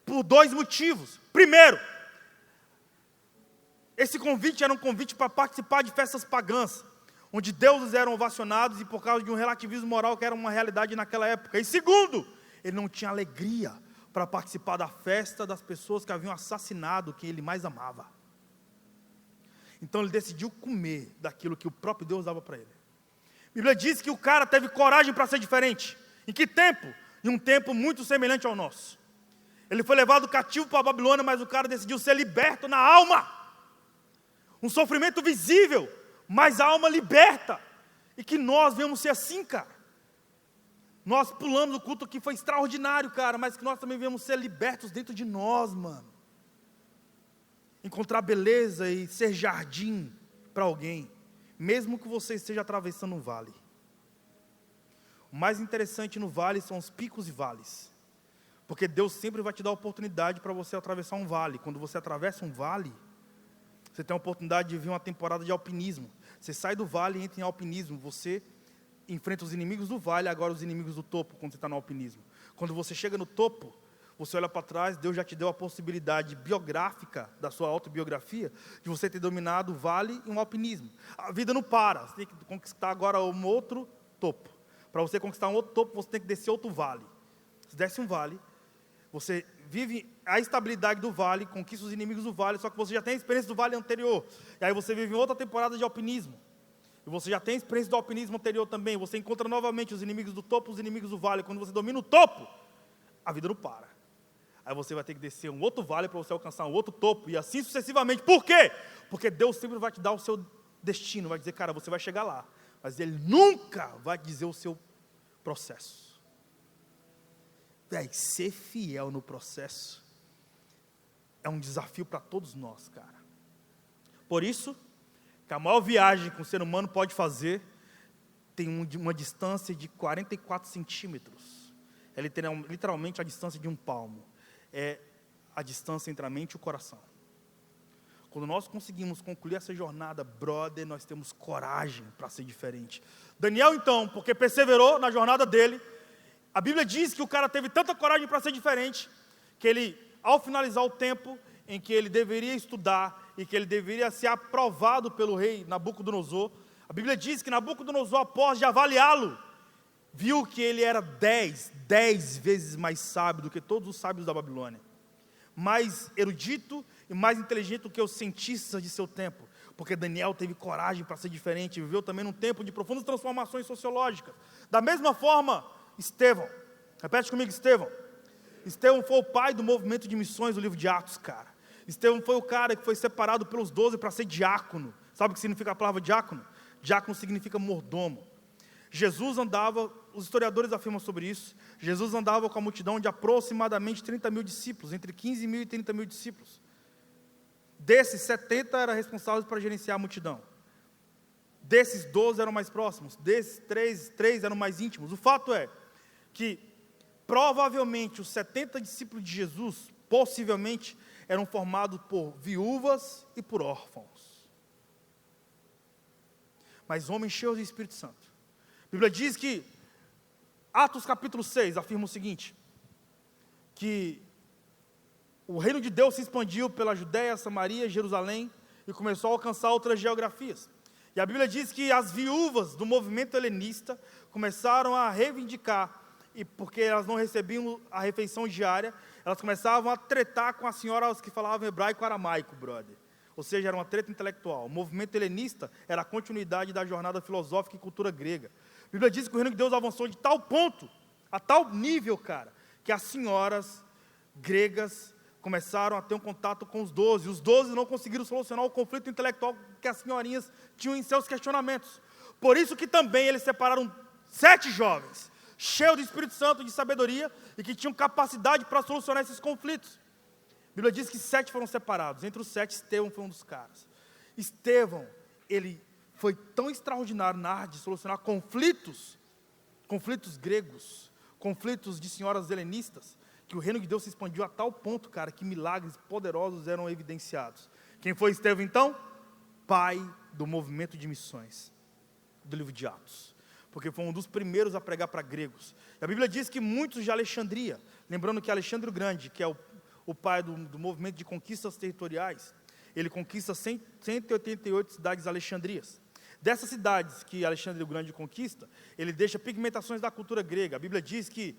por 2 motivos. Primeiro, esse convite era um convite para participar de festas pagãs, onde deuses eram ovacionados e por causa de um relativismo moral que era uma realidade naquela época. E segundo, ele não tinha alegria para participar da festa das pessoas que haviam assassinado quem ele mais amava. Então ele decidiu comer daquilo que o próprio Deus dava para ele. A Bíblia diz que o cara teve coragem para ser diferente. Em que tempo? Em um tempo muito semelhante ao nosso. Ele foi levado cativo para a Babilônia, mas o cara decidiu ser liberto na alma. Um sofrimento visível, mas a alma liberta. E que nós venhamos ser assim, cara. Nós pulamos o culto que foi extraordinário, cara, mas que nós também venhamos ser libertos dentro de nós, mano. Encontrar beleza e ser jardim para alguém, mesmo que você esteja atravessando um vale. O mais interessante no vale são os picos e vales. Porque Deus sempre vai te dar a oportunidade para você atravessar um vale. Quando você atravessa um vale, você tem a oportunidade de vir uma temporada de alpinismo. Você sai do vale e entra em alpinismo. Você enfrenta os inimigos do vale, agora os inimigos do topo, quando você está no alpinismo. Quando você chega no topo, você olha para trás, Deus já te deu a possibilidade biográfica, da sua autobiografia, de você ter dominado o vale e um alpinismo. A vida não para, você tem que conquistar agora um outro topo. Para você conquistar um outro topo, você tem que descer outro vale. Você desce um vale, você vive a estabilidade do vale, conquista os inimigos do vale, só que você já tem a experiência do vale anterior. E aí você vive outra temporada de alpinismo. E você já tem a experiência do alpinismo anterior também. Você encontra novamente os inimigos do topo, os inimigos do vale. Quando você domina o topo, a vida não para. Aí você vai ter que descer um outro vale para você alcançar um outro topo, e assim sucessivamente. Por quê? Porque Deus sempre vai te dar o seu destino, vai dizer, cara, você vai chegar lá. Mas Ele nunca vai dizer o seu processo. Ser fiel no processo é um desafio para todos nós, cara. Por isso, que a maior viagem que um ser humano pode fazer tem uma distância de 44 centímetros. É literalmente a distância de um palmo. É a distância entre a mente e o coração. Quando nós conseguimos concluir essa jornada, brother, nós temos coragem para ser diferente. Daniel, então, porque perseverou na jornada dele, a Bíblia diz que o cara teve tanta coragem para ser diferente, que ele, ao finalizar o tempo em que ele deveria estudar e que ele deveria ser aprovado pelo rei Nabucodonosor, a Bíblia diz que Nabucodonosor, após de avaliá-lo, viu que ele era 10 vezes mais sábio do que todos os sábios da Babilônia. Mais erudito e mais inteligente do que os cientistas de seu tempo. Porque Daniel teve coragem para ser diferente, viveu também num tempo de profundas transformações sociológicas. Da mesma forma, Estevão. Repete comigo, Estevão. Estevão foi o pai do movimento de missões do livro de Atos, cara. Estevão foi o cara que foi separado pelos 12 para ser diácono. Sabe o que significa a palavra diácono? Diácono significa mordomo. Jesus andava, os historiadores afirmam sobre isso, Jesus andava com a multidão de aproximadamente 30 mil discípulos, entre 15 mil e 30 mil discípulos. Desses, 70 eram responsáveis para gerenciar a multidão. Desses, 12 eram mais próximos. Desses, 3 eram mais íntimos. O fato é que, provavelmente, os 70 discípulos de Jesus, possivelmente, eram formados por viúvas e por órfãos. Mas homens cheios do Espírito Santo. A Bíblia diz que, Atos capítulo 6, afirma o seguinte, que o reino de Deus se expandiu pela Judéia, Samaria, Jerusalém, e começou a alcançar outras geografias. E a Bíblia diz que as viúvas do movimento helenista começaram a reivindicar, e porque elas não recebiam a refeição diária, elas começavam a tretar com as senhoras que falavam hebraico e aramaico, brother. Ou seja, era uma treta intelectual. O movimento helenista era a continuidade da jornada filosófica e cultura grega. A Bíblia diz que o reino de Deus avançou de tal ponto, a tal nível, cara, que as senhoras gregas começaram a ter um contato com os 12. Os 12 não conseguiram solucionar o conflito intelectual que as senhorinhas tinham em seus questionamentos. Por isso que também eles separaram 7 jovens, cheios do Espírito Santo e de sabedoria, e que tinham capacidade para solucionar esses conflitos. A Bíblia diz que 7 foram separados. Entre os 7, Estevão foi um dos caras. Estevão, ele foi tão extraordinário na arte de solucionar conflitos gregos, conflitos de senhoras helenistas, que o reino de Deus se expandiu a tal ponto, cara, que milagres poderosos eram evidenciados. Quem foi Estevão, então? Pai do movimento de missões do livro de Atos, porque foi um dos primeiros a pregar para gregos. E a Bíblia diz que muitos de Alexandria, lembrando que Alexandre o Grande, que é o pai do movimento de conquistas territoriais, ele conquista 188 cidades alexandrias. Dessas cidades que Alexandre o Grande conquista, ele deixa pigmentações da cultura grega. A Bíblia diz que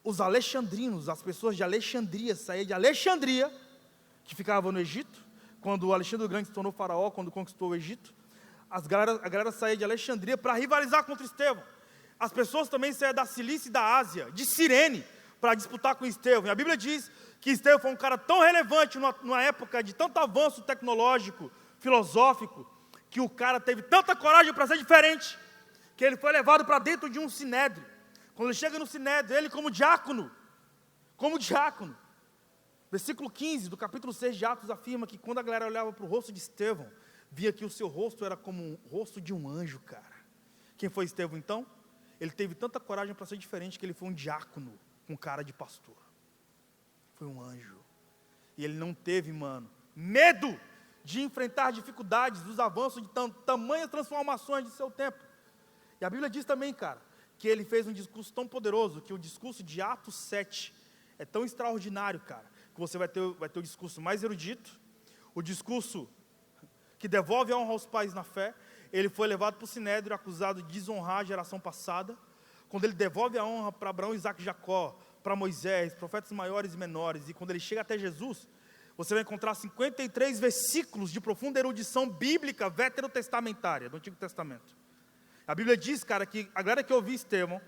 os alexandrinos, as pessoas de Alexandria, saíam de Alexandria, que ficava no Egito, quando Alexandre o Grande se tornou faraó, quando conquistou o Egito, a galera saía de Alexandria para rivalizar contra Estevão. As pessoas também saíam da Cilícia e da Ásia, de Cirene, para disputar com Estevão. E a Bíblia diz que Estevão foi um cara tão relevante numa época de tanto avanço tecnológico, filosófico, que o cara teve tanta coragem para ser diferente, que ele foi levado para dentro de um sinédrio. Quando ele chega no sinédrio, ele como diácono, versículo 15 do capítulo 6 de Atos afirma que quando a galera olhava para o rosto de Estevão, via que o seu rosto era como o rosto de um anjo, cara. Quem foi Estevão então? Ele teve tanta coragem para ser diferente que ele foi um diácono com cara de pastor. Foi um anjo. E ele não teve, medo de enfrentar dificuldades, dos avanços de tamanhas transformações de seu tempo. E a Bíblia diz também, cara, que ele fez um discurso tão poderoso, que o discurso de Atos 7 é tão extraordinário, cara, que você vai ter o discurso mais erudito, o discurso que devolve a honra aos pais na fé. Ele foi levado para o sinédrio, acusado de desonrar a geração passada. Quando ele devolve a honra para Abraão, Isaac e Jacó, para Moisés, profetas maiores e menores, e quando ele chega até Jesus, você vai encontrar 53 versículos de profunda erudição bíblica veterotestamentária, do Antigo Testamento. A Bíblia diz, cara, que a galera que ouvia Estevão,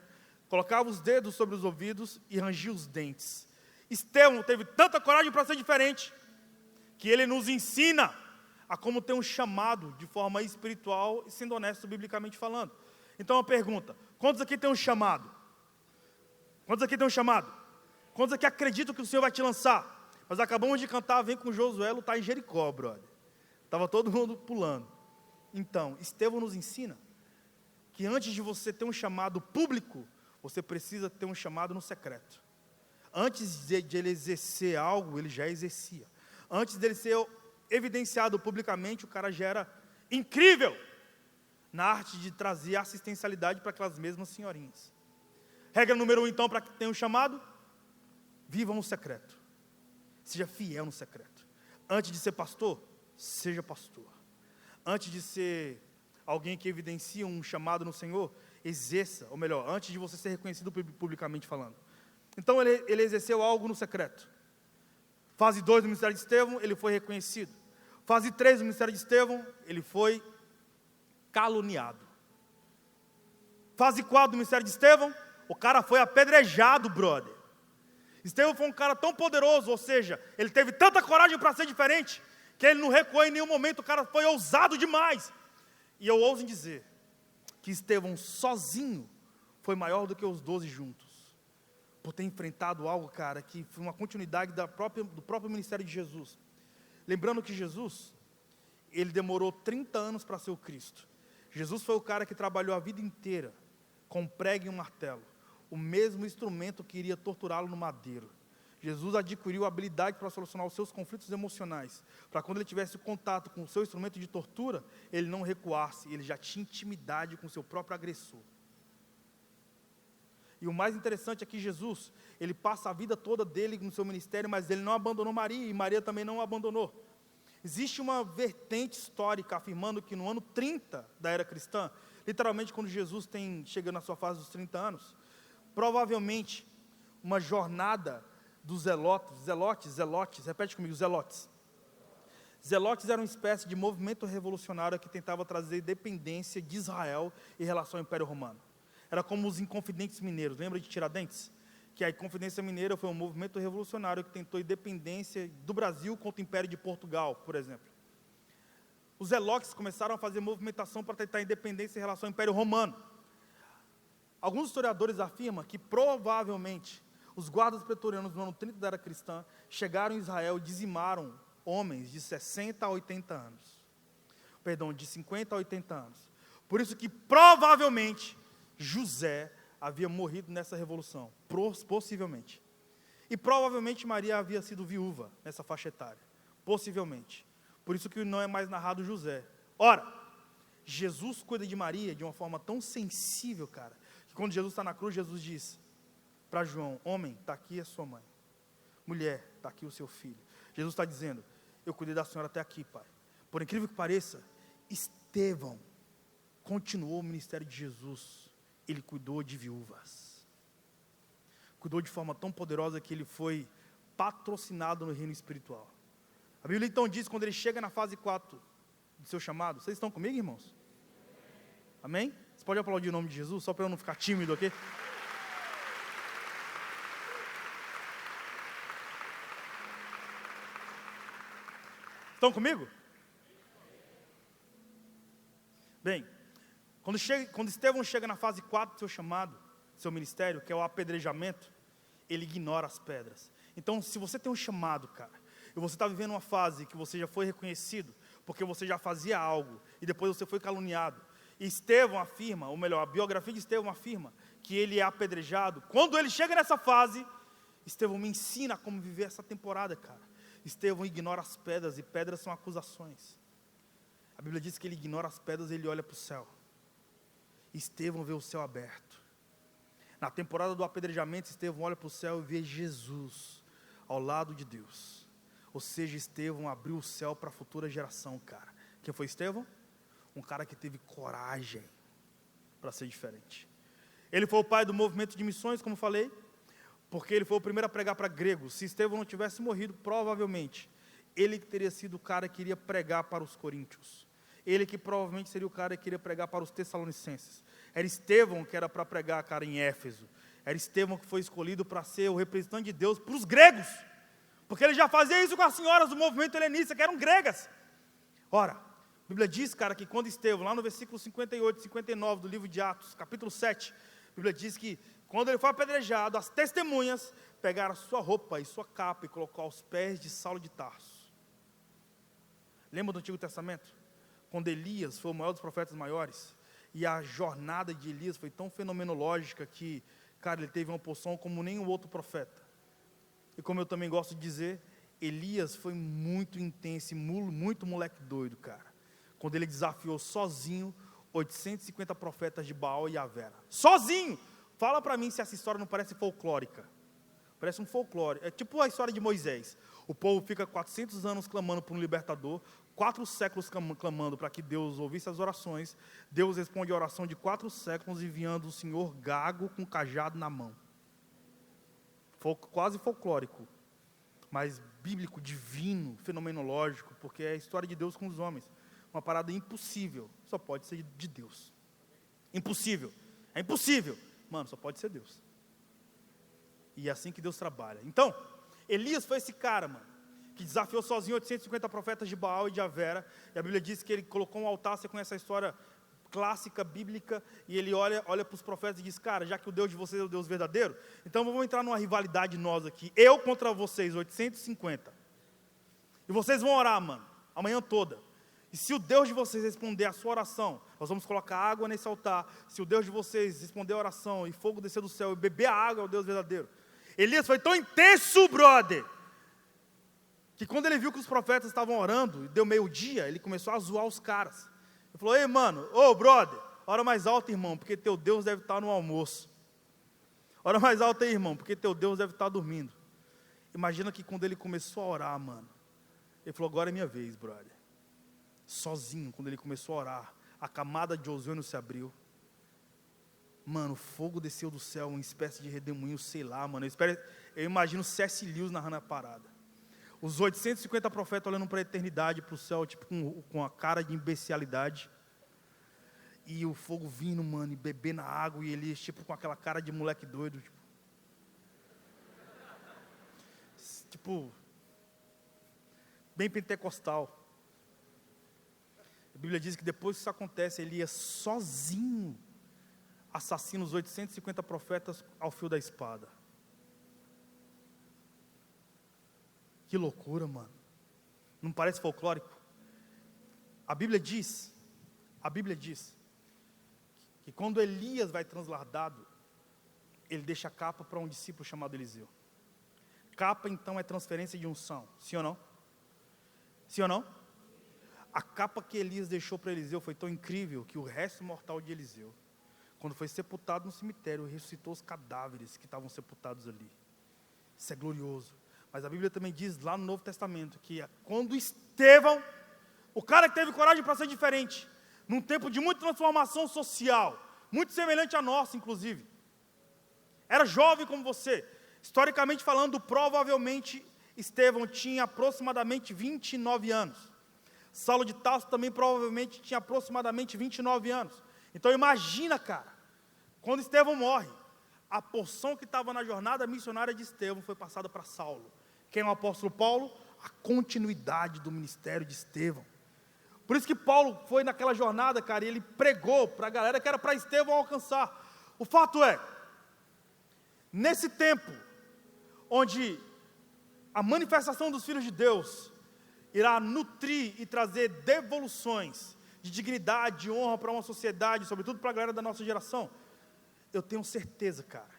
colocava os dedos sobre os ouvidos e rangia os dentes. Estevão teve tanta coragem para ser diferente, que ele nos ensina a como ter um chamado de forma espiritual e sendo honesto biblicamente falando. Então a pergunta, quantos aqui tem um chamado? Quantos aqui tem um chamado? Quantos aqui acreditam que o Senhor vai te lançar? Nós acabamos de cantar, vem com Josué lutar em Jericó, brother. Estava todo mundo pulando. Então, Estevão nos ensina que antes de você ter um chamado público, você precisa ter um chamado no secreto. Antes de ele exercer algo, ele já exercia. Antes dele ser evidenciado publicamente, o cara já era incrível na arte de trazer assistencialidade para aquelas mesmas senhorinhas. Regra número 1, então, para que tenha um chamado: viva no secreto. Seja fiel no secreto. Antes de ser pastor, seja pastor. Antes de ser alguém que evidencia um chamado no Senhor, exerça, ou melhor, antes de você ser reconhecido publicamente falando. Então ele exerceu algo no secreto. Fase 2 do ministério de Estevão, ele foi reconhecido. Fase 3 do ministério de Estevão, ele foi caluniado. Fase 4 do ministério de Estevão, o cara foi apedrejado, brother. Estevão foi um cara tão poderoso, ou seja, ele teve tanta coragem para ser diferente, que ele não recuou em nenhum momento, o cara foi ousado demais. E eu ouso em dizer que Estevão sozinho foi maior do que os 12 juntos, por ter enfrentado algo, cara, que foi uma continuidade do próprio ministério de Jesus. Lembrando que Jesus, ele demorou 30 anos para ser o Cristo. Jesus foi o cara que trabalhou a vida inteira com prego e um martelo, o mesmo instrumento que iria torturá-lo no madeiro. Jesus adquiriu a habilidade para solucionar os seus conflitos emocionais, para quando ele tivesse contato com o seu instrumento de tortura, ele não recuasse, ele já tinha intimidade com o seu próprio agressor. E o mais interessante é que Jesus, ele passa a vida toda dele no seu ministério, mas ele não abandonou Maria, e Maria também não o abandonou. Existe uma vertente histórica afirmando que no ano 30 da era cristã, literalmente quando Jesus chega na sua fase dos 30 anos, provavelmente uma jornada dos zelotes, repete comigo, zelotes. Zelotes eram uma espécie de movimento revolucionário que tentava trazer independência de Israel em relação ao Império Romano. Era como os Inconfidentes Mineiros, lembra de Tiradentes? Que a Inconfidência Mineira foi um movimento revolucionário que tentou independência do Brasil contra o Império de Portugal, por exemplo. Os zelotes começaram a fazer movimentação para tentar independência em relação ao Império Romano. Alguns historiadores afirmam que provavelmente os guardas pretorianos no ano 30 da era cristã chegaram em Israel e dizimaram homens de 60 a 80 anos. Perdão, de 50 a 80 anos. Por isso que provavelmente José havia morrido nessa revolução, possivelmente. E provavelmente Maria havia sido viúva nessa faixa etária, possivelmente. Por isso que não é mais narrado José. Ora, Jesus cuida de Maria de uma forma tão sensível, cara, que quando Jesus está na cruz, Jesus diz para João: homem, está aqui a sua mãe. Mulher, está aqui o seu filho. Jesus está dizendo: eu cuidei da senhora até aqui, pai. Por incrível que pareça, Estevão continuou o ministério de Jesus. Ele cuidou de viúvas. Cuidou de forma tão poderosa que ele foi patrocinado no reino espiritual. A Bíblia então diz, quando ele chega na fase 4 do seu chamado, vocês estão comigo, irmãos? Amém? Você pode aplaudir o nome de Jesus, só para eu não ficar tímido aqui? Estão comigo? Bem, quando Estevão chega na fase 4 do seu chamado, do seu ministério, que é o apedrejamento, ele ignora as pedras. Então, se você tem um chamado, cara, e você está vivendo uma fase que você já foi reconhecido, porque você já fazia algo, e depois você foi caluniado, e Estevão afirma, ou melhor, a biografia de Estevão afirma, que ele é apedrejado. Quando ele chega nessa fase, Estevão me ensina como viver essa temporada, cara. Estevão ignora as pedras, e pedras são acusações. A Bíblia diz que ele ignora as pedras e ele olha para o céu. Estevão vê o céu aberto. Na temporada do apedrejamento, Estevão olha para o céu e vê Jesus ao lado de Deus. Ou seja, Estevão abriu o céu para a futura geração, cara. Quem foi Estevão? Um cara que teve coragem para ser diferente. Ele foi o pai do movimento de missões, como falei, porque ele foi o primeiro a pregar para gregos. Se Estevão não tivesse morrido, provavelmente, ele teria sido o cara que iria pregar para os coríntios. Ele que provavelmente seria o cara que iria pregar para os tessalonicenses. Era Estevão que era para pregar, cara, em Éfeso. Era Estevão que foi escolhido para ser o representante de Deus para os gregos. Porque ele já fazia isso com as senhoras do movimento helenista, que eram gregas. Ora, a Bíblia diz, cara, que quando Estevão, lá no versículo 58 e 59 do livro de Atos, capítulo 7, a Bíblia diz que quando ele foi apedrejado, as testemunhas pegaram sua roupa e sua capa e colocou aos pés de Saulo de Tarso. Lembra do Antigo Testamento? Quando Elias foi o maior dos profetas maiores, E a jornada de Elias foi tão fenomenológica que, cara, ele teve uma porção como nenhum outro profeta. E como eu também gosto de dizer, Elias foi muito intenso e muito moleque doido, cara. Quando ele desafiou sozinho 850 profetas de Baal e Avera. Sozinho! Fala para mim se essa história não parece folclórica. Parece um folclore. É tipo a história de Moisés. O povo fica 400 anos clamando por um libertador, 4 séculos clamando para que Deus ouvisse as orações. Deus responde a oração de 4 séculos enviando o Senhor gago com cajado na mão. Quase folclórico, mas bíblico, divino, fenomenológico, porque é a história de Deus com os homens. Uma parada impossível, só pode ser de Deus. Impossível, é impossível. Mano, só pode ser Deus. E é assim que Deus trabalha. Então, Elias foi esse cara, mano, que desafiou sozinho 850 profetas de Baal e de Avera. E a Bíblia diz que ele colocou um altar. Você conhece a história clássica, bíblica. E ele olha para os profetas e diz: cara, já que o Deus de vocês é o Deus verdadeiro, então vamos entrar numa rivalidade nós aqui. Eu contra vocês, 850. E vocês vão orar, mano, a manhã toda. E se o Deus de vocês responder a sua oração, nós vamos colocar água nesse altar. Se o Deus de vocês responder a oração e fogo descer do céu e beber a água, é o Deus verdadeiro. Elias foi tão intenso, brother, que quando ele viu que os profetas estavam orando, e deu meio-dia, ele começou a zoar os caras. Ele falou: ei, mano, ô, brother, ora mais alto, irmão, porque teu Deus deve estar no almoço. Ora mais alto aí, irmão, porque teu Deus deve estar dormindo. Imagina que quando ele começou a orar, mano, ele falou: agora é minha vez, brother. Sozinho, quando ele começou a orar, a camada de ozônio se abriu. Mano, fogo desceu do céu, uma espécie de redemoinho, sei lá, mano. Eu imagino C.S. Lewis narrando a parada. Os 850 profetas olhando para a eternidade, para o céu, tipo com a cara de imbecilidade. E o fogo vindo, mano, e bebendo a água, e Elias, tipo, com aquela cara de moleque doido. Tipo bem pentecostal. A Bíblia diz que depois que isso acontece, Elias sozinho assassina os 850 profetas ao fio da espada. Que loucura, mano. Não parece folclórico? A Bíblia diz que quando Elias vai transladado, ele deixa a capa para um discípulo chamado Eliseu. Capa, então, é transferência de unção. Sim ou não? Sim ou não? A capa que Elias deixou para Eliseu foi tão incrível que o resto mortal de Eliseu, quando foi sepultado no cemitério, ressuscitou os cadáveres que estavam sepultados ali. Isso é glorioso. Mas a Bíblia também diz lá no Novo Testamento que quando Estevão, o cara que teve coragem para ser diferente, num tempo de muita transformação social, muito semelhante à nossa, inclusive, era jovem como você, historicamente falando, provavelmente Estevão tinha aproximadamente 29 anos. Saulo de Tarso também provavelmente tinha aproximadamente 29 anos. Então imagina, cara, quando Estevão morre, a porção que estava na jornada missionária de Estevão foi passada para Saulo. Quem é o apóstolo Paulo? A continuidade do ministério de Estevão. Por isso que Paulo foi naquela jornada, cara, e ele pregou para a galera que era para Estevão alcançar. O fato é, nesse tempo, onde a manifestação dos filhos de Deus irá nutrir e trazer devoluções de dignidade, de honra para uma sociedade, sobretudo para a galera da nossa geração, eu tenho certeza, cara,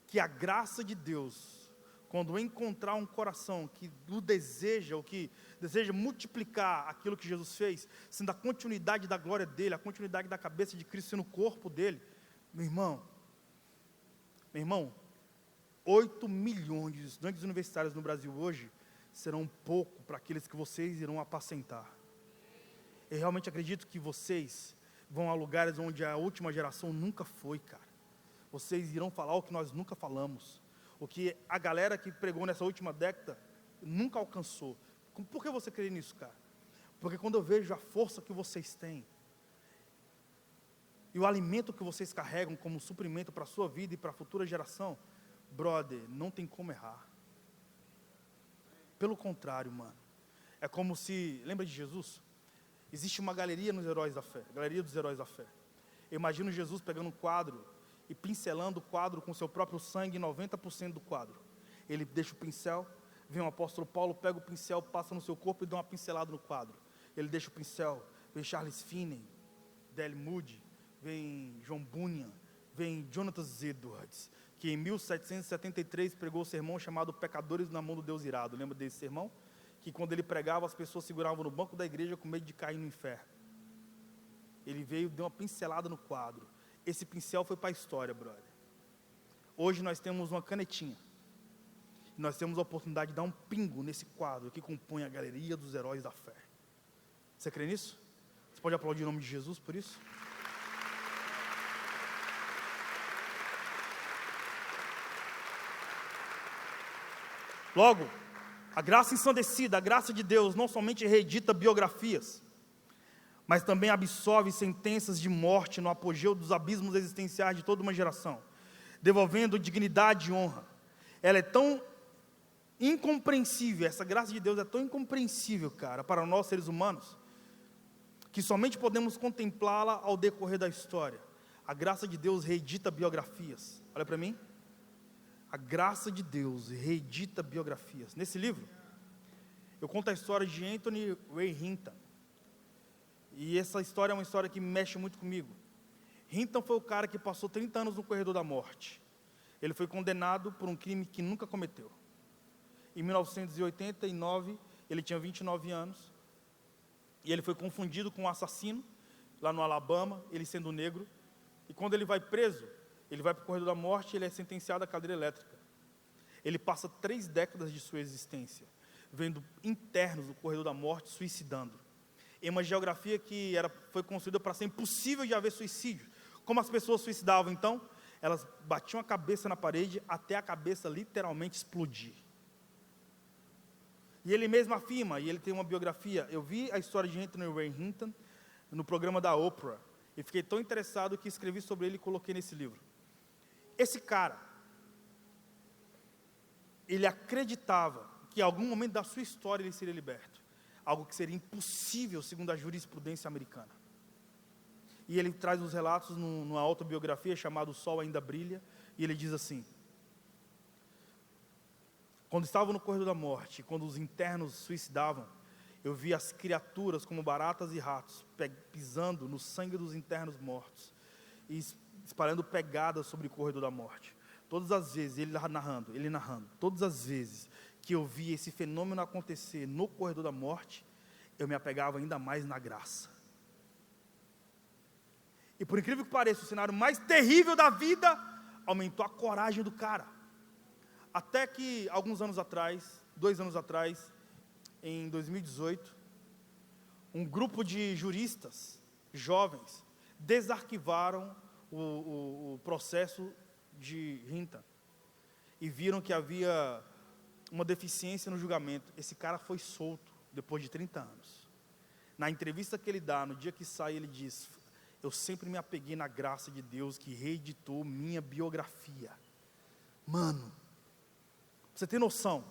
que a graça de Deus, quando encontrar um coração que o deseja, ou que deseja multiplicar aquilo que Jesus fez, sendo a continuidade da glória dele, a continuidade da cabeça de Cristo sendo o corpo dele, meu irmão, 8 milhões de estudantes universitários no Brasil hoje serão pouco para aqueles que vocês irão apacentar. Eu realmente acredito que vocês vão a lugares onde a última geração nunca foi, cara. Vocês irão falar o que nós nunca falamos, o que a galera que pregou nessa última década nunca alcançou. Por que você crê nisso, cara? Porque quando eu vejo a força que vocês têm, e o alimento que vocês carregam como suprimento para a sua vida e para a futura geração, brother, não tem como errar. Pelo contrário, mano, é como se, lembra de Jesus? Existe uma galeria nos heróis da fé, galeria dos heróis da fé. Eu imagino Jesus pegando um quadro e pincelando o quadro com seu próprio sangue, 90% do quadro. Ele deixa o pincel, vem o apóstolo Paulo, pega o pincel, passa no seu corpo e dá uma pincelada no quadro. Ele deixa o pincel, vem Charles Finney, D.L. Moody, vem John Bunyan, vem Jonathan Edwards, que em 1773 pregou o sermão chamado Pecadores na Mão do Deus Irado. Lembra desse sermão? Que quando ele pregava, as pessoas seguravam no banco da igreja com medo de cair no inferno. Ele veio, deu uma pincelada no quadro. Esse pincel foi para a história, brother. Hoje nós temos uma canetinha. Nós temos a oportunidade de dar um pingo nesse quadro que compõe a galeria dos heróis da fé. Você crê nisso? Você pode aplaudir o nome de Jesus por isso? Logo, a graça ensandecida, a graça de Deus não somente reedita biografias, mas também absolve sentenças de morte no apogeu dos abismos existenciais de toda uma geração, devolvendo dignidade e honra. Ela é tão incompreensível, essa graça de Deus é tão incompreensível, cara, para nós seres humanos, que somente podemos contemplá-la ao decorrer da história. A graça de Deus reedita biografias. Olha para mim. A graça de Deus reedita biografias. Nesse livro, eu conto a história de Anthony Ray Hinton. E essa história é uma história que mexe muito comigo. Hinton foi o cara que passou 30 anos no corredor da morte. Ele foi condenado por um crime que nunca cometeu. Em 1989, ele tinha 29 anos. E ele foi confundido com um assassino, lá no Alabama, ele sendo negro. E quando ele vai preso, ele vai para o corredor da morte e ele é sentenciado à cadeira elétrica. Ele passa 3 décadas de sua existência, vendo internos do corredor da morte suicidando. Em uma geografia que foi construída para ser impossível de haver suicídio. Como as pessoas suicidavam então? Elas batiam a cabeça na parede até a cabeça literalmente explodir. E ele mesmo afirma, e ele tem uma biografia. Eu vi a história de Anthony Ray Hinton no programa da Oprah. E fiquei tão interessado que escrevi sobre ele e coloquei nesse livro. Esse cara, ele acreditava que em algum momento da sua história ele seria liberto. Algo que seria impossível segundo a jurisprudência americana. E ele traz os relatos numa autobiografia chamada O Sol Ainda Brilha. E ele diz assim: quando estava no corredor da morte, quando os internos suicidavam, eu vi as criaturas como baratas e ratos pisando no sangue dos internos mortos e espalhando pegadas sobre o corredor da morte. Todas as vezes, ele narrando, todas as vezes que eu vi esse fenômeno acontecer no corredor da morte, eu me apegava ainda mais na graça. E por incrível que pareça, o cenário mais terrível da vida aumentou a coragem do cara. Até que, alguns anos atrás, 2 anos atrás, em 2018, um grupo de juristas jovens desarquivaram o processo de Hinton e viram que havia uma deficiência no julgamento. Esse cara foi solto depois de 30 anos. Na entrevista que ele dá, no dia que sai, ele diz: eu sempre me apeguei na graça de Deus que reeditou minha biografia. Mano, você tem noção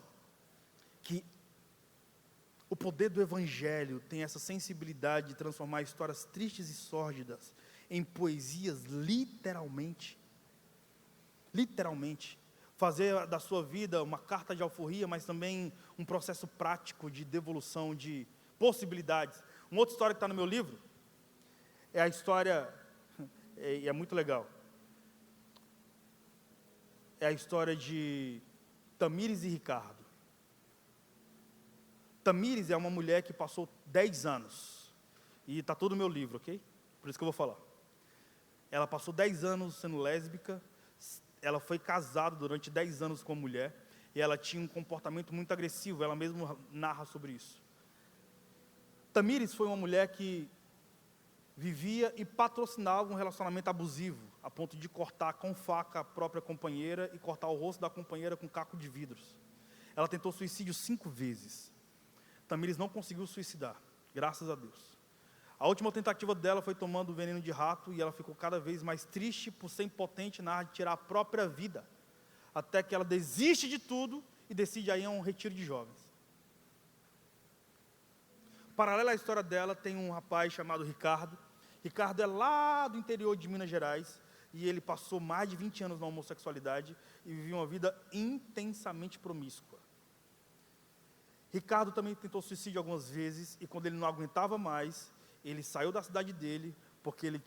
que o poder do Evangelho tem essa sensibilidade de transformar histórias tristes e sórdidas em poesias literalmente? Literalmente. Fazer da sua vida uma carta de alforria, mas também um processo prático de devolução de possibilidades. Uma outra história que está no meu livro é a história, e é muito legal, é a história de Tamires e Ricardo. Tamires é uma mulher que passou 10 anos, e está todo no meu livro, ok? Por isso que eu vou falar. Ela passou 10 anos sendo lésbica, ela foi casada durante 10 anos com uma mulher, e ela tinha um comportamento muito agressivo, ela mesma narra sobre isso. Tamires foi uma mulher que vivia e patrocinava um relacionamento abusivo, a ponto de cortar com faca a própria companheira e cortar o rosto da companheira com caco de vidros. Ela tentou suicídio 5 vezes. Tamires não conseguiu suicidar, graças a Deus. A última tentativa dela foi tomando veneno de rato e ela ficou cada vez mais triste por ser impotente na arte de tirar a própria vida, até que ela desiste de tudo e decide ir a um retiro de jovens. Paralela à história dela, tem um rapaz chamado Ricardo. Ricardo é lá do interior de Minas Gerais e ele passou mais de 20 anos na homossexualidade e vivia uma vida intensamente promíscua. Ricardo também tentou suicídio algumas vezes e quando ele não aguentava mais, ele saiu da cidade dele, porque ele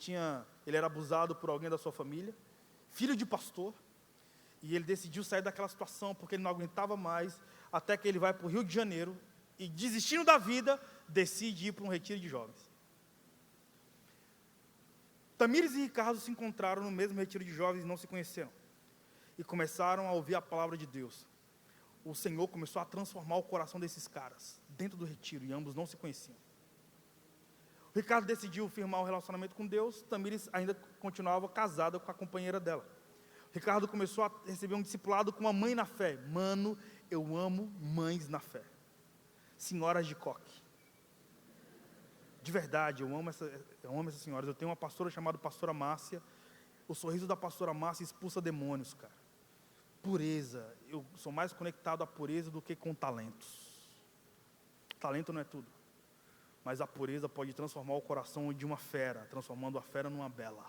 era abusado por alguém da sua família, filho de pastor, e ele decidiu sair daquela situação, porque ele não aguentava mais, até que ele vai para o Rio de Janeiro, e desistindo da vida, decide ir para um retiro de jovens. Tamires e Ricardo se encontraram no mesmo retiro de jovens e não se conheceram, e começaram a ouvir a palavra de Deus. O Senhor começou a transformar o coração desses caras, dentro do retiro, e ambos não se conheciam. O Ricardo decidiu firmar um relacionamento com Deus, Tamires ainda continuava casada com a companheira dela. O Ricardo começou a receber um discipulado com uma mãe na fé. Mano, eu amo mães na fé. Senhoras de coque. De verdade, eu amo essas senhoras. Eu tenho uma pastora chamada Pastora Márcia. O sorriso da Pastora Márcia expulsa demônios, cara. Pureza. Eu sou mais conectado à pureza do que com talentos. Talento não é tudo. Mas a pureza pode transformar o coração de uma fera, transformando a fera numa bela.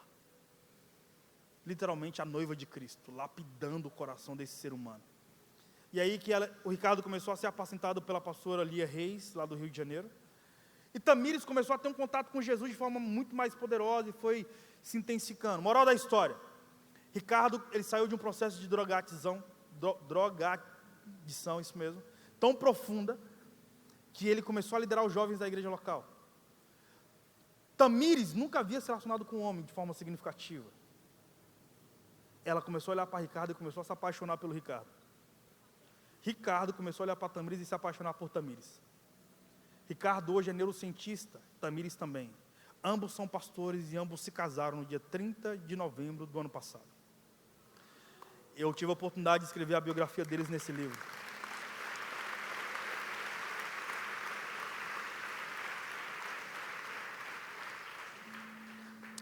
Literalmente a noiva de Cristo, lapidando o coração desse ser humano. E aí que o Ricardo começou a ser apacentado pela pastora Lia Reis, lá do Rio de Janeiro. E Tamires começou a ter um contato com Jesus de forma muito mais poderosa e foi se intensificando. Moral da história. Ricardo, ele saiu de um processo de drogadição, isso mesmo, tão profunda, que ele começou a liderar os jovens da igreja local. Tamires nunca havia se relacionado com um homem de forma significativa. Ela começou a olhar para Ricardo e começou a se apaixonar pelo Ricardo. Ricardo começou a olhar para Tamires e se apaixonar por Tamires. Ricardo hoje é neurocientista, Tamires também. Ambos são pastores e ambos se casaram no dia 30 de novembro do ano passado. Eu tive a oportunidade de escrever a biografia deles nesse livro.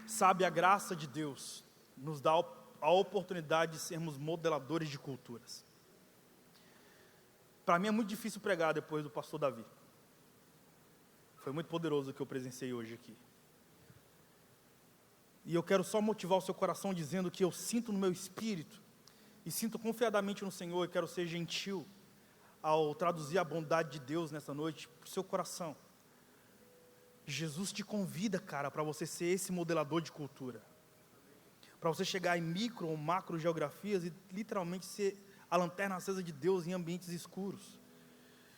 Sabe, a graça de Deus nos dá a oportunidade de sermos modeladores de culturas. Para mim é muito difícil pregar depois do pastor Davi. Foi muito poderoso o que eu presenciei hoje aqui. E eu quero só motivar o seu coração dizendo que eu sinto no meu espírito, e sinto confiadamente no Senhor, e quero ser gentil ao traduzir a bondade de Deus nessa noite para o seu coração. Jesus te convida, cara, para você ser esse modelador de cultura. Para você chegar em micro ou macro geografias e literalmente ser a lanterna acesa de Deus em ambientes escuros.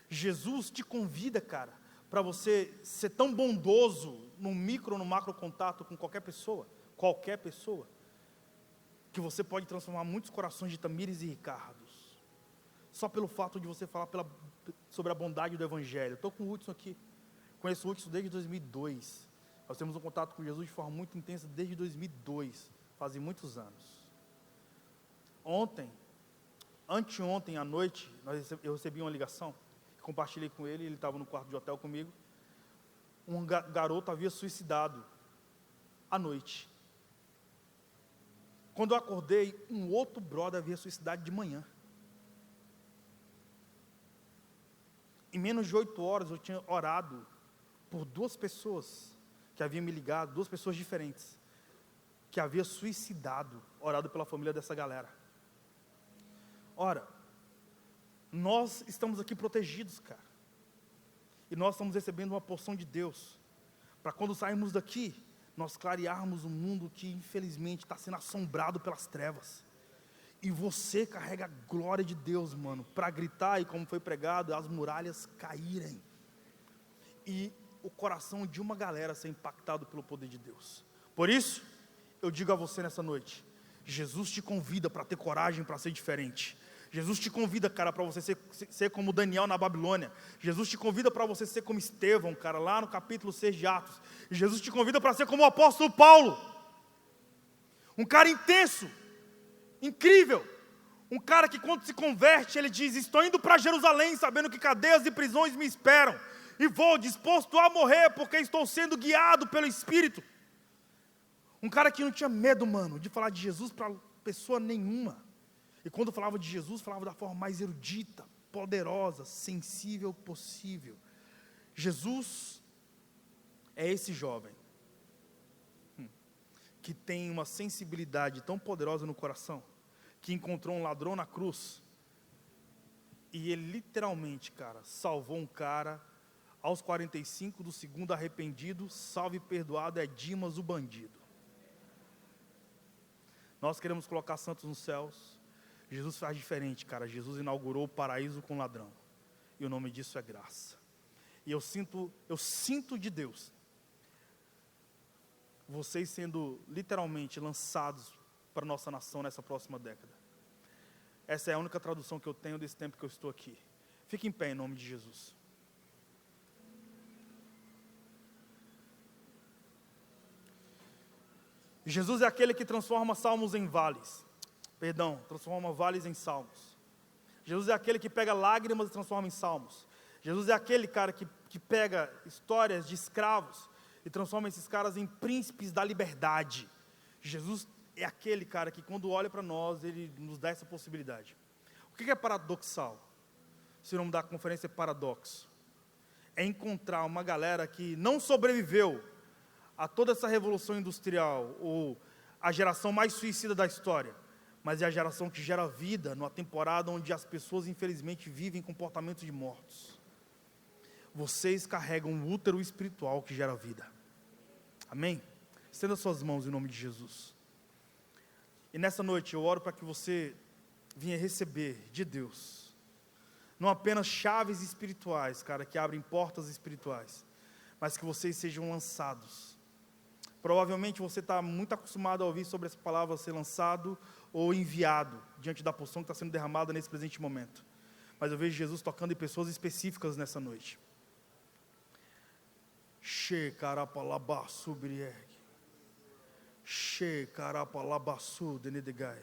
Jesus te convida, cara, para você ser tão bondoso no micro ou no macro contato com qualquer pessoa, que você pode transformar muitos corações de Tamires e Ricardos, só pelo fato de você falar sobre a bondade do Evangelho. Estou com o Hudson aqui. Conheço o Hudson desde 2002. Nós temos um contato com Jesus de forma muito intensa desde 2002. Fazem muitos anos. Anteontem à noite, eu recebi uma ligação. Compartilhei com ele, ele estava no quarto de hotel comigo. Um garoto havia suicidado à noite. Quando eu acordei, um outro brother havia suicidado de manhã. Em menos de 8 horas eu tinha orado por 2 pessoas que haviam me ligado, 2 pessoas diferentes, que haviam suicidado, orado pela família dessa galera. Ora, nós estamos aqui protegidos, cara. E nós estamos recebendo uma porção de Deus, para quando sairmos daqui, nós clarearmos um mundo que infelizmente está sendo assombrado pelas trevas. E você carrega a glória de Deus, mano, para gritar e, como foi pregado, as muralhas caírem. E o coração de uma galera ser impactado pelo poder de Deus. Por isso, eu digo a você nessa noite, Jesus te convida para ter coragem para ser diferente. Jesus te convida, cara, para você ser como Daniel na Babilônia. Jesus te convida para você ser como Estevão, cara, lá no capítulo 6 de Atos. Jesus te convida para ser como o apóstolo Paulo. Um cara intenso, incrível. Um cara que quando se converte, ele diz: estou indo para Jerusalém, sabendo que cadeias e prisões me esperam. E vou disposto a morrer, porque estou sendo guiado pelo Espírito. Um cara que não tinha medo, mano, de falar de Jesus para pessoa nenhuma. E quando falava de Jesus, falava da forma mais erudita, poderosa, sensível possível. Jesus é esse jovem que tem uma sensibilidade tão poderosa no coração, que encontrou um ladrão na cruz, e ele literalmente, cara, salvou um cara Aos 45 do segundo arrependido, salve perdoado é Dimas o bandido. Nós queremos colocar santos nos céus. Jesus faz diferente, cara. Jesus inaugurou o paraíso com ladrão. E o nome disso é graça. E eu sinto de Deus vocês sendo literalmente lançados para a nossa nação nessa próxima década. Essa é a única tradução que eu tenho desse tempo que eu estou aqui. Fique em pé em nome de Jesus. Jesus é aquele que transforma salmos em vales. Transforma vales em salmos. Jesus é aquele que pega lágrimas e transforma em salmos. Jesus é aquele cara que pega histórias de escravos e transforma esses caras em príncipes da liberdade. Jesus é aquele cara que quando olha para nós, ele nos dá essa possibilidade. O que é paradoxal? Se o nome da conferência é paradoxo. É encontrar uma galera que não sobreviveu a toda essa revolução industrial, ou a geração mais suicida da história, mas é a geração que gera vida numa temporada onde as pessoas infelizmente vivem comportamentos de mortos. Vocês carregam um útero espiritual que gera vida. Amém? Estenda suas mãos em nome de Jesus. E nessa noite eu oro para que você venha receber de Deus, não apenas chaves espirituais, cara, que abrem portas espirituais, mas que vocês sejam lançados. Provavelmente você está muito acostumado a ouvir sobre essa palavra ser lançado ou enviado, diante da porção que está sendo derramada nesse presente momento. Mas eu vejo Jesus tocando em pessoas específicas nessa noite. She karapalabasu brieg. She karapalabasu denedegai.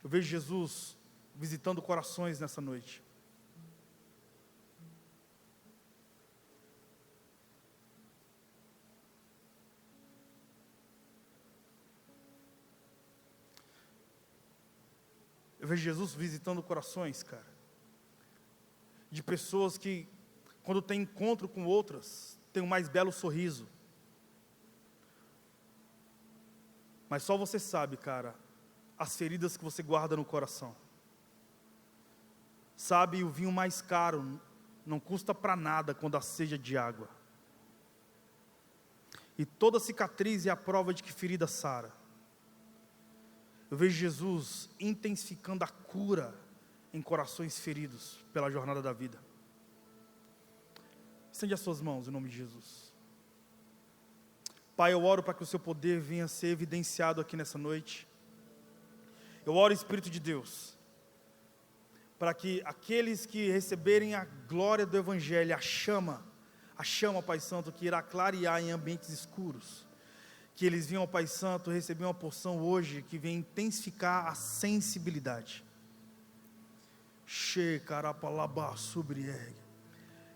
Eu vejo Jesus visitando corações nessa noite. Eu vejo Jesus visitando corações, cara, de pessoas que, quando tem encontro com outras, tem um mais belo sorriso. Mas só você sabe, cara, as feridas que você guarda no coração. Sabe, o vinho mais caro não custa para nada quando há sede de água. E toda cicatriz é a prova de que ferida sara. Eu vejo Jesus intensificando a cura em corações feridos pela jornada da vida. Estende as suas mãos em nome de Jesus. Pai, eu oro para que o seu poder venha ser evidenciado aqui nessa noite. Eu oro, Espírito de Deus, para que aqueles que receberem a glória do Evangelho, a chama, Pai Santo, que irá clarear em ambientes escuros, que eles venham, Pai Santo, receber uma porção hoje que venha intensificar a sensibilidade.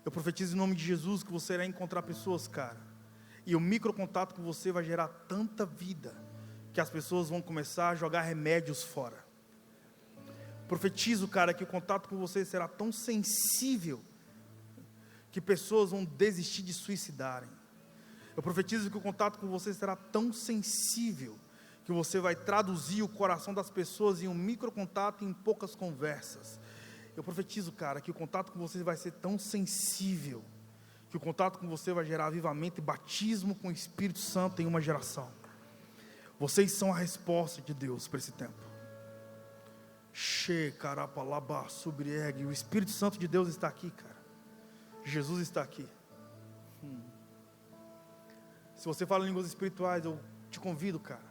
Eu profetizo em nome de Jesus que você irá encontrar pessoas, cara, e o microcontato com você vai gerar tanta vida, que as pessoas vão começar a jogar remédios fora. Profetizo, cara, que o contato com você será tão sensível, que pessoas vão desistir de suicidarem. Eu profetizo que o contato com você será tão sensível, que você vai traduzir o coração das pessoas em um microcontato e em poucas conversas. Eu profetizo, cara, que o contato com você vai ser tão sensível, que o contato com você vai gerar avivamento e batismo com o Espírito Santo em uma geração. Vocês são a resposta de Deus para esse tempo. O Espírito Santo de Deus está aqui, cara. Jesus está aqui. Se você fala em línguas espirituais, eu te convido, cara,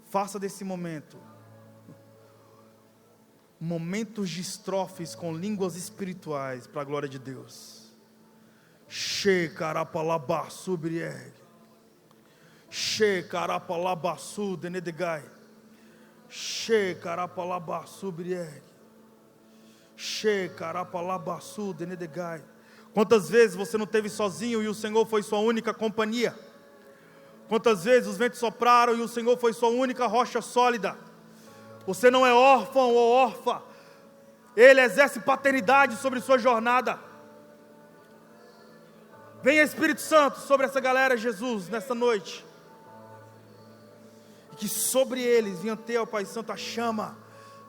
faça desse momento momentos de estrofes com línguas espirituais para a glória de Deus. Shekarapalabasu brieg. Shekarapalabasu denedegai. Shekarapalabasu brieg. Shekarapalabasu denedegai. Quantas vezes você não esteve sozinho e o Senhor foi sua única companhia? Quantas vezes os ventos sopraram e o Senhor foi sua única rocha sólida? Você não é órfão ou órfã. Ele exerce paternidade sobre sua jornada. Venha Espírito Santo sobre essa galera, Jesus, nessa noite. E que sobre eles venha ter, ó Pai Santo, a chama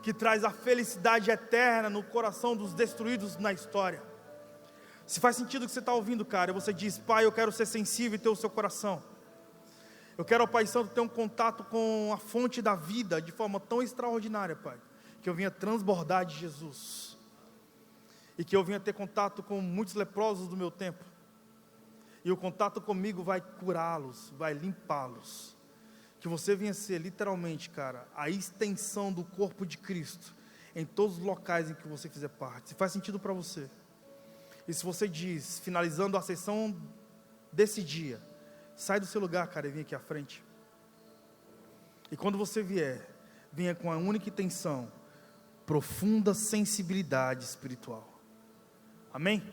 que traz a felicidade eterna no coração dos destruídos na história. Se faz sentido o que você está ouvindo, cara, e você diz: Pai, eu quero ser sensível e ter o seu coração. Eu quero, Pai Santo, ter um contato com a fonte da vida de forma tão extraordinária, Pai, que eu venha transbordar de Jesus, e que eu venha ter contato com muitos leprosos do meu tempo, e o contato comigo vai curá-los, vai limpá-los. Que você venha ser literalmente, cara, a extensão do corpo de Cristo em todos os locais em que você fizer parte. Se faz sentido para você, e se você diz, finalizando a sessão desse dia, sai do seu lugar, cara, e vem aqui à frente. E quando você vier, venha com a única intenção: profunda sensibilidade espiritual. Amém?